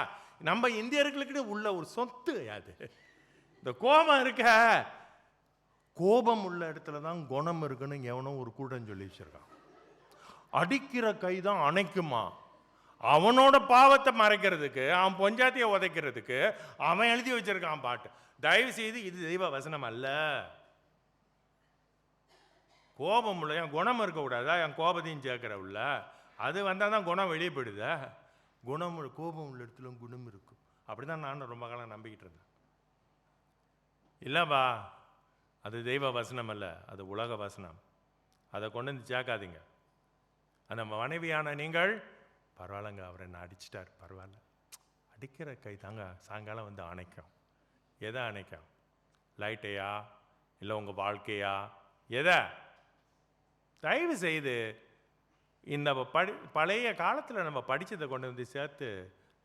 நம்ம இந்தியர்களுக்கு உள்ள ஒரு சொத்து அது. இந்த கோபம் இருக்க, கோபம் உள்ள இடத்துல தான் குணம் இருக்குன்னு எவனோ ஒரு கூட்டம் சொல்லி வச்சிருக்கான். அடிக்கிற கை தான் அணைக்குமா? அவனோட பாவத்தை மறைக்கிறதுக்கு, அவன் பொஞ்சாத்தியை உதைக்கிறதுக்கு அவன் எழுதி வச்சிருக்கான் பாட்டு. தயவு செய்து இது தெய்வ வசனம் அல்ல. கோபம் உள்ள என் குணம் இருக்கக்கூடாதா? என் கோபத்தையும் சேர்க்கிற உள்ள அது வந்தால் தான் குணம் வெளியே போயிடுத. குணம், கோபம் உள்ள இடத்துல குணம் இருக்கும். அப்படி தான் நான் ரொம்ப காலம் நம்பிக்கிட்டு இருந்தேன். இல்லைப்பா, அது தெய்வ வசனம் அல்ல, அது உலக வசனம். அதை கொண்டு வந்து சேர்க்காதீங்க. அந்த மனைவியான நீங்கள், பரவாயில்லங்க, அவர் என்ன அடிச்சிட்டார், பரவாயில்ல. அடிக்கிற கை தாங்க சாயங்காலம் அணைக்கும். எதை அணைக்கும்? லைட்டையா இல்லை உங்கள் வாழ்க்கையா? எதை? தயவு செய்து இந்த பழைய காலத்தில் நம்ம படித்ததை கொண்டு வந்து சேர்த்து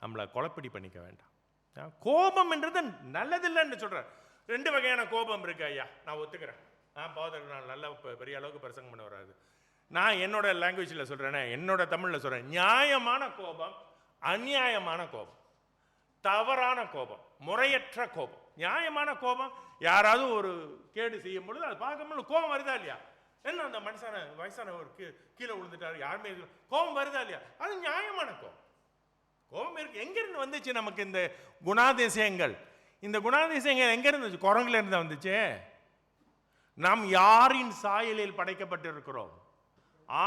நம்மளை குழப்படி பண்ணிக்க வேண்டாம். கோபம் என்றது நல்லதில்லைன்னு சொல்கிறேன். 2 வகையான கோபம் இருக்கு ஐயா, நான் ஒத்துக்கிறேன். பாதர் நான் நல்ல பெரிய அளவுக்கு பிரசங்கம் பண்ண வராது. நான் என்னோட லாங்குவேஜில் சொல்கிறேனே, என்னோட தமிழில் சொல்கிறேன். நியாயமான கோபம், அநியாயமான கோபம், தவறான கோபம், முறையற்ற கோபம். நியாயமான கோபம், யாராவது ஒரு கேடு செய்யும் பொழுது அது பார்க்கும்போது கோபம் வருதா இல்லையா? என்ன அந்த வயசானவர் கீழே விழுந்துட்டாரு, யாருமே கோபம் வருதா இல்லையா? அது நியாயமான கோபம். கோபம் இருக்கு. எங்கிருந்து வந்துச்சு நமக்கு இந்த குணாதிசயங்கள்? இந்த குணாதிசயங்கள் எங்க இருந்துச்சு? குரங்குல இருந்து வந்துச்சு. நாம் யாரின் சாயலில் படைக்கப்பட்டிருக்கிறோம்?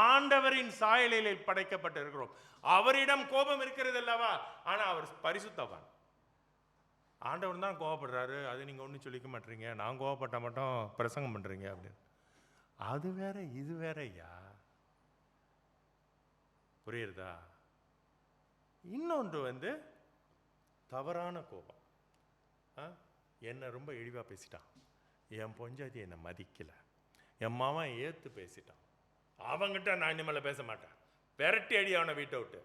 ஆண்டவரின் சாயலில் படைக்கப்பட்டு இருக்கிறோம். அவரிடம் கோபம் இருக்கிறது அல்லவா, ஆனா அவர் பரிசுத்தவான். ஆண்டவர் தான் கோபப்படுறாரு, அது நீங்க ஒன்றும் சொல்லிக்க மாட்டீங்க, நான் கோபப்பட்ட மட்டும் பிரசங்கம் பண்றீங்க அப்படின்னு. அது வேற இது வேற ஐயா, புரியுறதா? இன்னொன்று தவறான கோபம். என்னை ரொம்ப இழிவாக பேசிட்டான், என் பொஞ்சாதி என்னை மதிக்கல, என் மாவன் ஏற்று பேசிட்டான், அவங்கிட்ட நான் இனிமேல் பேச மாட்டேன், விரட்டி அடி அவனை வீட்டை விட்டு.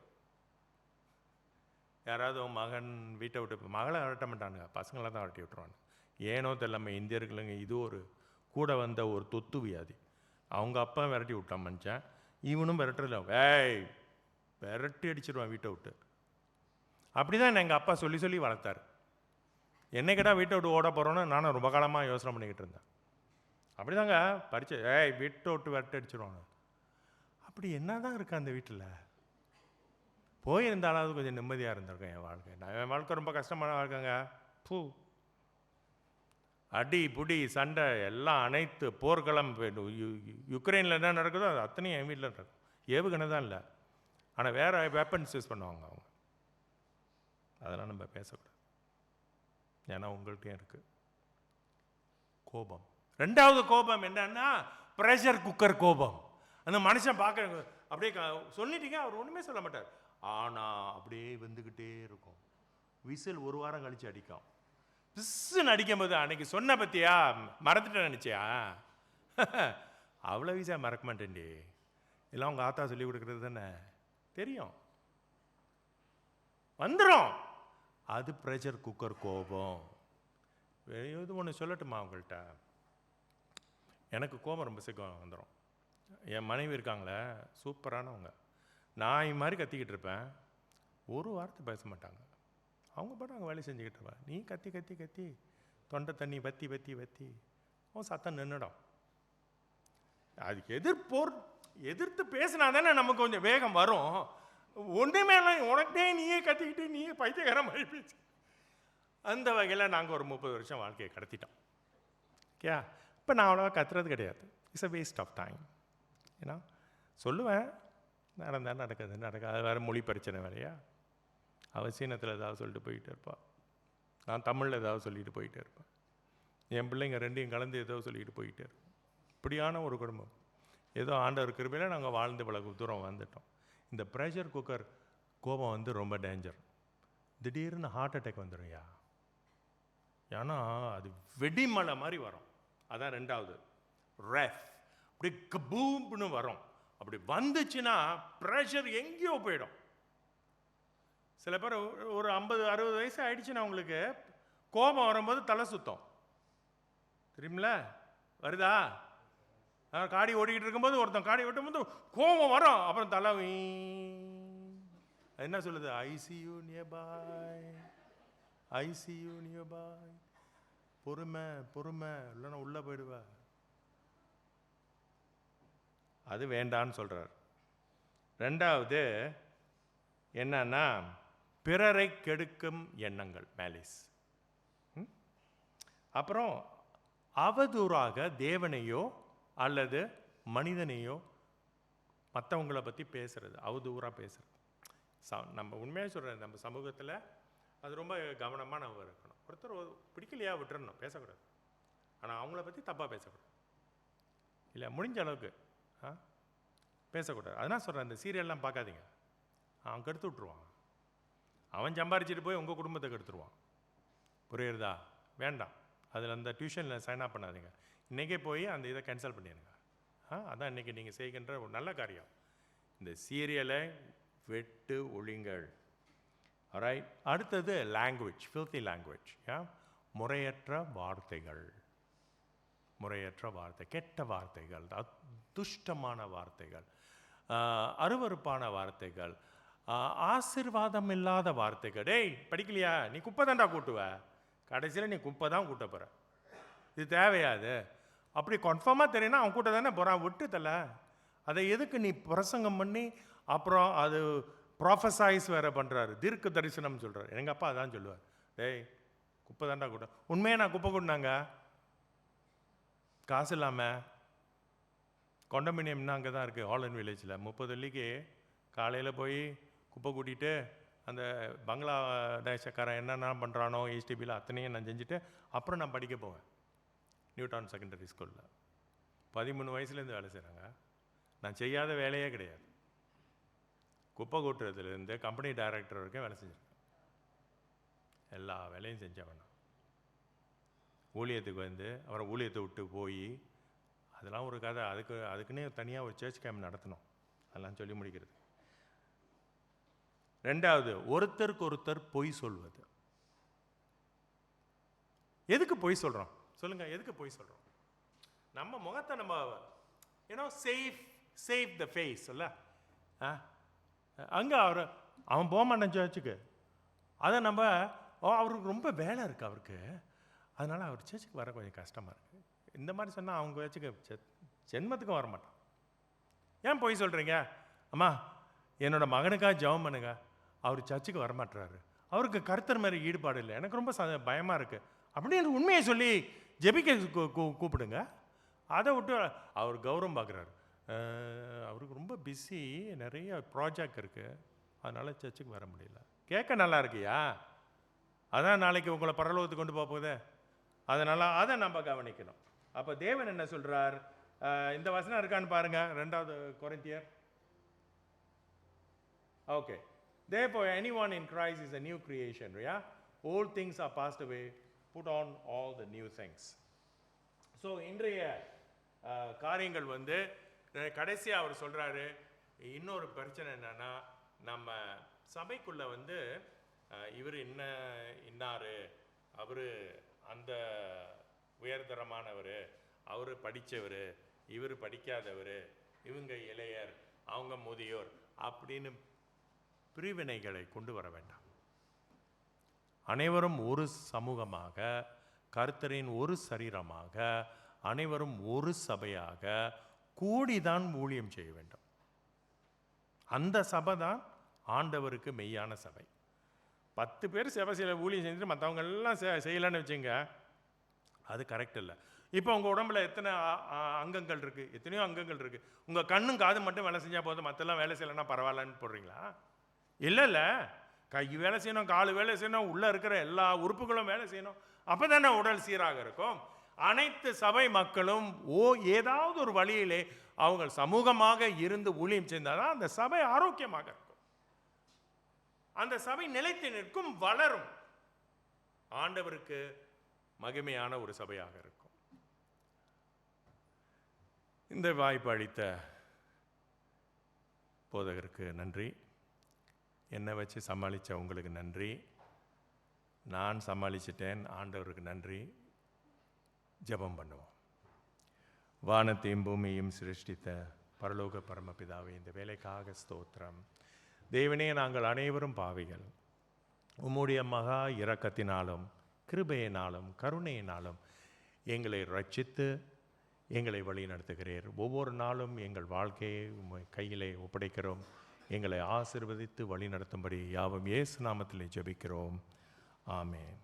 யாராவது மகன் வீட்டை விட்டு, மகளை விரட்ட மாட்டானுங்க, பசங்களை தான் விரட்டி விட்டுருவாங்க. ஏனோ தெரியல இந்தியர்களுங்க, இது ஒரு கூட வந்த ஒரு தொத்து வியாதி. அவங்க அப்பா விரட்டி விட்டான் மனுஷன், இவனும் விரட்டுறதில்ல, வேய் விரட்டி அடிச்சிடுவான் வீட்டை விட்டு. அப்படி தான் எங்கள் அப்பா சொல்லி சொல்லி வளர்த்தார். என்னை கேட்டால் வீட்டை விட்டு ஓட போகிறோன்னு நானும் ரொம்ப காலமாக யோசனை பண்ணிக்கிட்டு இருந்தேன். அப்படி தாங்க பறிச்சு வீட்டை விட்டு விரட்டி அடிச்சிடுவாங்க. அப்படி என்ன தான் இருக்கு அந்த வீட்டில்? போயிருந்தாலாவது கொஞ்சம் நிம்மதியாக இருந்திருக்கேன் என் வாழ்க்கை. என் வாழ்க்கை ரொம்ப கஷ்டமான வாழ்க்கைங்க. பூ அடி புடி சண்டை எல்லாம், அனைத்து போர்க்களம், யுக்ரைனில் என்ன நடக்குதோ அது அத்தனையும் என் வீட்டில் நடக்கும். ஏவுகணை தான் இல்லை, ஆனால் வேறு வெப்பன்ஸ் யூஸ் பண்ணுவாங்க அவங்க. அதெல்லாம் நம்ம பேசக்கூடாது, ஏன்னா உங்கள்கிட்டையும் இருக்குது கோபம். ரெண்டாவது கோபம் என்னன்னா ப்ரெஷர் குக்கர் கோபம். அந்த மனுஷன் பார்க்க அப்படியே சொல்லிட்டீங்க, அவர் ஒன்றுமே சொல்ல மாட்டார், ஆனால் அப்படியே வந்துக்கிட்டே இருக்கும். விசில் ஒரு வாரம் கழித்து அடிக்கும். பிஸ்ஸுன்னு அடிக்கும்போது அன்னைக்கு சொன்ன பற்றியா மறந்துட்டேன் நினச்சியா, அவ்வளோ ஈஸியாக மறக்க மாட்டேன்டி. எல்லாம் உங்கள் ஆத்தா சொல்லி கொடுக்குறது தானே, தெரியும், வந்துடும். அது ப்ரெஷர் குக்கர் கோபம். இது ஒன்று சொல்லட்டுமா உங்கள்கிட்ட? எனக்கு கோபம் ரொம்ப சீக்கிரம் வந்துடும். என் மனைவி இருக்காங்களே, சூப்பரானவங்க. நான் இது மாதிரி கத்திக்கிட்டு இருப்பேன், ஒரு வார்த்தை பேச மாட்டாங்க. அவங்க பாட்டு அவங்க வேலை செஞ்சுக்கிட்டு இருப்பேன். நீ கத்தி கத்தி கத்தி தொண்டை தண்ணி வத்தி வத்தி வத்தி அவன் சத்தம் நின்றுடும். அதுக்கு எதிர்த்து பேசினா தானே நமக்கு கொஞ்சம் வேகம் வரும். ஒன்றுமே இல்லை, உனக்கிட்டே நீயே கத்திக்கிட்டு நீயே பைத்தியக்காரம் மாதிரி பேச்சு. அந்த வகையில் நாங்கள் ஒரு 30 வருஷம் வாழ்க்கையை கடத்திட்டோம். ஓகே, இப்போ நான் அவ்வளோவா கத்துறது கிடையாது. It's a waste of time. ஏன்னா சொல்லுவேன், நடந்தால் நடக்காது. வேறு மொழி பிரச்சனை வேறையா, அவள் சீனத்தில் ஏதாவது சொல்லிட்டு போயிட்டே இருப்பாள், நான் தமிழில் ஏதாவது சொல்லிட்டு போயிட்டே இருப்பேன், என் பிள்ளைங்க ரெண்டையும் கலந்து ஏதோ சொல்லிட்டு போயிட்டே இருப்பேன். இப்படியான ஒரு குடும்பம். ஏதோ ஆண்டவர் கிருபையில் நாங்கள் வாழ்ந்து பல தூரம் வந்துட்டோம். இந்த ப்ரெஷர் குக்கர் கோபம் ரொம்ப டேஞ்சர். திடீர்னு ஹார்ட் அட்டாக் வந்துடும்யா. ஏன்னா அது வெடிமலை மாதிரி வரும். அதான் ரெண்டாவது ரெஃப், அப்படி கபூம்னு வரும். அப்படி வந்துச்சுன்னா ப்ரெஷர் எங்கேயோ போயிடும். சில பேர் ஒரு 50-60 வயசு ஆயிடுச்சுன்னா அவங்களுக்கு கோபம் வரும்போது தலை சுத்தம், தெரியுமில்ல? வருதா? காடி ஓடிக்கிட்டு இருக்கும்போது ஒருத்தன் காடி ஓட்டும்போது கோபம் வரும், அப்புறம் தலை என்ன சொல்லுது? ICU nearby, ICU nearby. பொறுமை பொறுமை, இல்லைன்னா உள்ளே போயிடுவா. அது வேண்டான்னு சொல்கிறார். ரெண்டாவது என்னன்னா பிறரை கெடுக்கும் எண்ணங்கள், மேலிஸ். அப்புறம் அவதூறாக தேவனையோ அல்லது மனிதனையோ மற்றவங்களை பற்றி பேசுறது, அவதூறாக பேசுறது. நம்ம உண்மையாக சொல்கிறேன், நம்ம சமூகத்தில் அது ரொம்ப கவனமாக நம்ம இருக்கணும். ஒருத்தர் பிடிக்கலையா விட்டுறணும், பேசக்கூடாது. ஆனால் அவங்கள பற்றி தப்பாக பேசக்கூடாது, இல்லை முடிஞ்ச அளவுக்கு பேசக்கூடாது. அதனால் சொல்கிறேன், இந்த சீரியல்லாம் பார்க்காதீங்க, அவன் கெடுத்து விட்ருவான். அவன் சம்பாரிச்சிட்டு போய் உங்கள் குடும்பத்தை கெடுத்துருவான், புரியுறதா? வேண்டாம். அதில் அந்த டியூஷனில் சைன் அப் பண்ணாதீங்க. இன்றைக்கே போய் அந்த இதை கேன்சல் பண்ணிடுங்க. அதான் இன்றைக்கி நீங்கள் செய்கின்ற ஒரு நல்ல காரியம். இந்த சீரியலை வெட்டு ஒழிங்கள். ரைட். அடுத்தது லாங்குவேஜ், ஃபில்த்தி லாங்குவேஜ். முறையற்ற வார்த்தைகள், முறையற்ற வார்த்தை, கெட்ட வார்த்தைகள், துஷ்டமான வார்த்தைகள், அருவருப்பான வார்த்தைகள், ஆசீர்வாதம் இல்லாத வார்த்தைகள். டேய் படிக்கலையா, நீ குப்பை தாண்டா கூட்டுவ, கடைசியில் நீ குப்பை தான் கூட்ட போகிற. இது தேவையாது. அப்படி கன்ஃபார்மாக தெரியும்னா அவன் கூட்ட தானே போகிறான், விட்டுதல்ல. அதை எதுக்கு நீ பிரசங்கம் பண்ணி அப்புறம் அது ப்ராஃபஸைஸ் வேறு பண்ணுறாரு, தீர்க்க தரிசனம் சொல்கிறார். எங்கள் அப்பா அதான் சொல்லுவார், டேய் குப்பை தாண்டா கூட்ட. உண்மையாக நான் குப்பை கூட்டினாங்க, காசு இல்லாமல். கொண்டமினியம்னா அங்கே தான் இருக்குது, ஆலன் வில்லேஜில். 30 வெள்ளிக்கு காலையில் போய் குப்பை கூட்டிகிட்டு அந்த பங்களாதேசக்காரன் என்னென்ன பண்ணுறானோ HDBயில் அத்தனையும் நான் செஞ்சுட்டு அப்புறம் நான் படிக்க போவேன் நியூட்டன் செகண்டரி ஸ்கூலில். 13 வயசுலேருந்து வேலை செய்கிறாங்க. நான் செய்யாத வேலையே கிடையாது. குப்பை கூட்டுறதுலேருந்து கம்பெனி டைரக்டர் வரைக்கும் வேலை செஞ்சுருக்கேன். எல்லா வேலையும் செஞ்சவன். ஊழியத்துக்கு வந்து அப்புறம் ஊழியத்தை விட்டு போய் அதெல்லாம் ஒரு கதை. அதுக்குன்னே தனியாக ஒரு சர்ச் கேம்ப் நடத்தணும். அதெல்லாம் சொல்லி முடிக்கிறது. 2வது, ஒருத்தருக்கு ஒருத்தர் பொய் சொல்வது. எதுக்கு பொய் சொல்கிறோம் சொல்லுங்க? எதுக்கு பொய் சொல்கிறோம்? நம்ம முகத்தை நம்ம சேவ் த ஃபேஸ் இல்ல. அங்கே அவன் போக மாட்டான் சர்ச்சுக்கு. அதை நம்ம அவருக்கு ரொம்ப வேலை இருக்குது அவருக்கு, அதனால் அவர் சர்ச்சுக்கு வர கொஞ்சம் கஷ்டமாக இருக்குது. இந்த மாதிரி சொன்னால் அவங்க சர்ச்சுக்கு ஜென்மத்துக்கும் வர மாட்டான். ஏன் பொய் சொல்கிறீங்க? அம்மா என்னோடய மகனுக்காக ஜெபம் பண்ணுங்க, அவர் சர்ச்சுக்கு வரமாட்டுறாரு, அவருக்கு கர்த்தர் மாதிரி ஈடுபாடு இல்லை, எனக்கு ரொம்ப பயமாக இருக்குது அப்படின்னு உண்மையை சொல்லி ஜெபிக்க கூப்பிடுங்க. அதை விட்டு அவர் கௌரவம் பார்க்குறாரு, அவருக்கு ரொம்ப பிஸி, நிறைய ப்ராஜெக்ட் இருக்குது, அதனால் சர்ச்சுக்கு வர முடியல. கேட்க நல்லா இருக்கியா? அதான் நாளைக்கு உங்களை பரலோகத்துக்கு கொண்டு போகுது. அதனால் அதை நம்ம கவனிக்கணும். அப்போ தேவன் என்ன சொல்கிறார்? இந்த வசனம் இருக்கான்னு பாருங்கள், 2வது கொரிந்தியர். Okay. Therefore anyone in Christ is a new creation. Yeah? Old things are passed away, put on all the new things. So இன்றைய காரியங்கள் வந்து கடைசியாக அவர் சொல்கிறாரு. இன்னொரு பிரச்சனை என்னென்னா, நம்ம சபைக்குள்ளே வந்து இவர் இன்னார், அவர் அந்த உயர்தரமானவர், அவர் படித்தவர், இவர் படிக்காதவர், இவங்க இளையர், அவங்க முதியோர் அப்படின்னு பிரிவினைகளை கொண்டு வர வேண்டாம். அனைவரும் ஒரு சமூகமாக, கர்த்தரின் ஒரு சரீரமாக, அனைவரும் ஒரு சபையாக கூடிதான் ஊழியம் செய்ய வேண்டும். அந்த சபை தான் ஆண்டவருக்கு மெய்யான சபை. 10 பேர் சபையில் ஊழியம் செஞ்சுட்டு மற்றவங்க எல்லாம் செய்யலைன்னு வச்சுங்க, அது கரெக்ட் இல்லை. இப்போ உங்கள் உடம்புல எத்தனை அங்கங்கள் இருக்குது? எத்தனையோ அங்கங்கள் இருக்குது. உங்கள் கண்ணும் காது மட்டும் வேலை செஞ்சால் போதும், மற்றெல்லாம் வேலை செய்யலைன்னா பரவாயில்லன்னு போடுறீங்களா? இல்லை, கை வேலை செய்யணும், கால் வேலை செய்யணும், உள்ளே இருக்கிற எல்லா உறுப்புகளும் வேலை செய்யணும். அப்போ தானே உடல் சீராக இருக்கும். அனைத்து சபை மக்களும் ஏதாவது ஒரு வழியிலே அவங்க சமூகமாக இருந்து ஊழியம் செய்தால் தான் அந்த சபை ஆரோக்கியமாக இருக்கும். அந்த சபை நிலைத்து நிற்கும், வளரும், ஆண்டவருக்கு மகிமையான ஒரு சபையாக இருக்கும். இந்த வாய்ப்பு அளித்த போதகருக்கு நன்றி. என்னை வச்சு சமாளித்த உங்களுக்கு நன்றி. நான் சமாளிச்சிட்டேன், ஆண்டவருக்கு நன்றி. ஜெபம் பண்ணுவோம். வானத்தையும் பூமியையும் சிருஷ்டித்த பரலோக பரமபிதாவே, இந்த வேலைக்காக ஸ்தோத்திரம். தேவனே, நாங்கள் அனைவரும் பாவிகள். உம்முடைய மகா இரக்கத்தினாலும் கிருபையினாலும் கருணையினாலும் எங்களை ரட்சித்து எங்களை வழி நடத்துகிறீர். ஒவ்வொரு நாளும் எங்கள் வாழ்க்கையை கையிலே ஒப்படைக்கிறோம். எங்களை ஆசீர்வதித்து வழி நடத்தும்படி யாவும் இயேசு நாமத்திலே ஜெபிக்கிறோம். ஆமென்.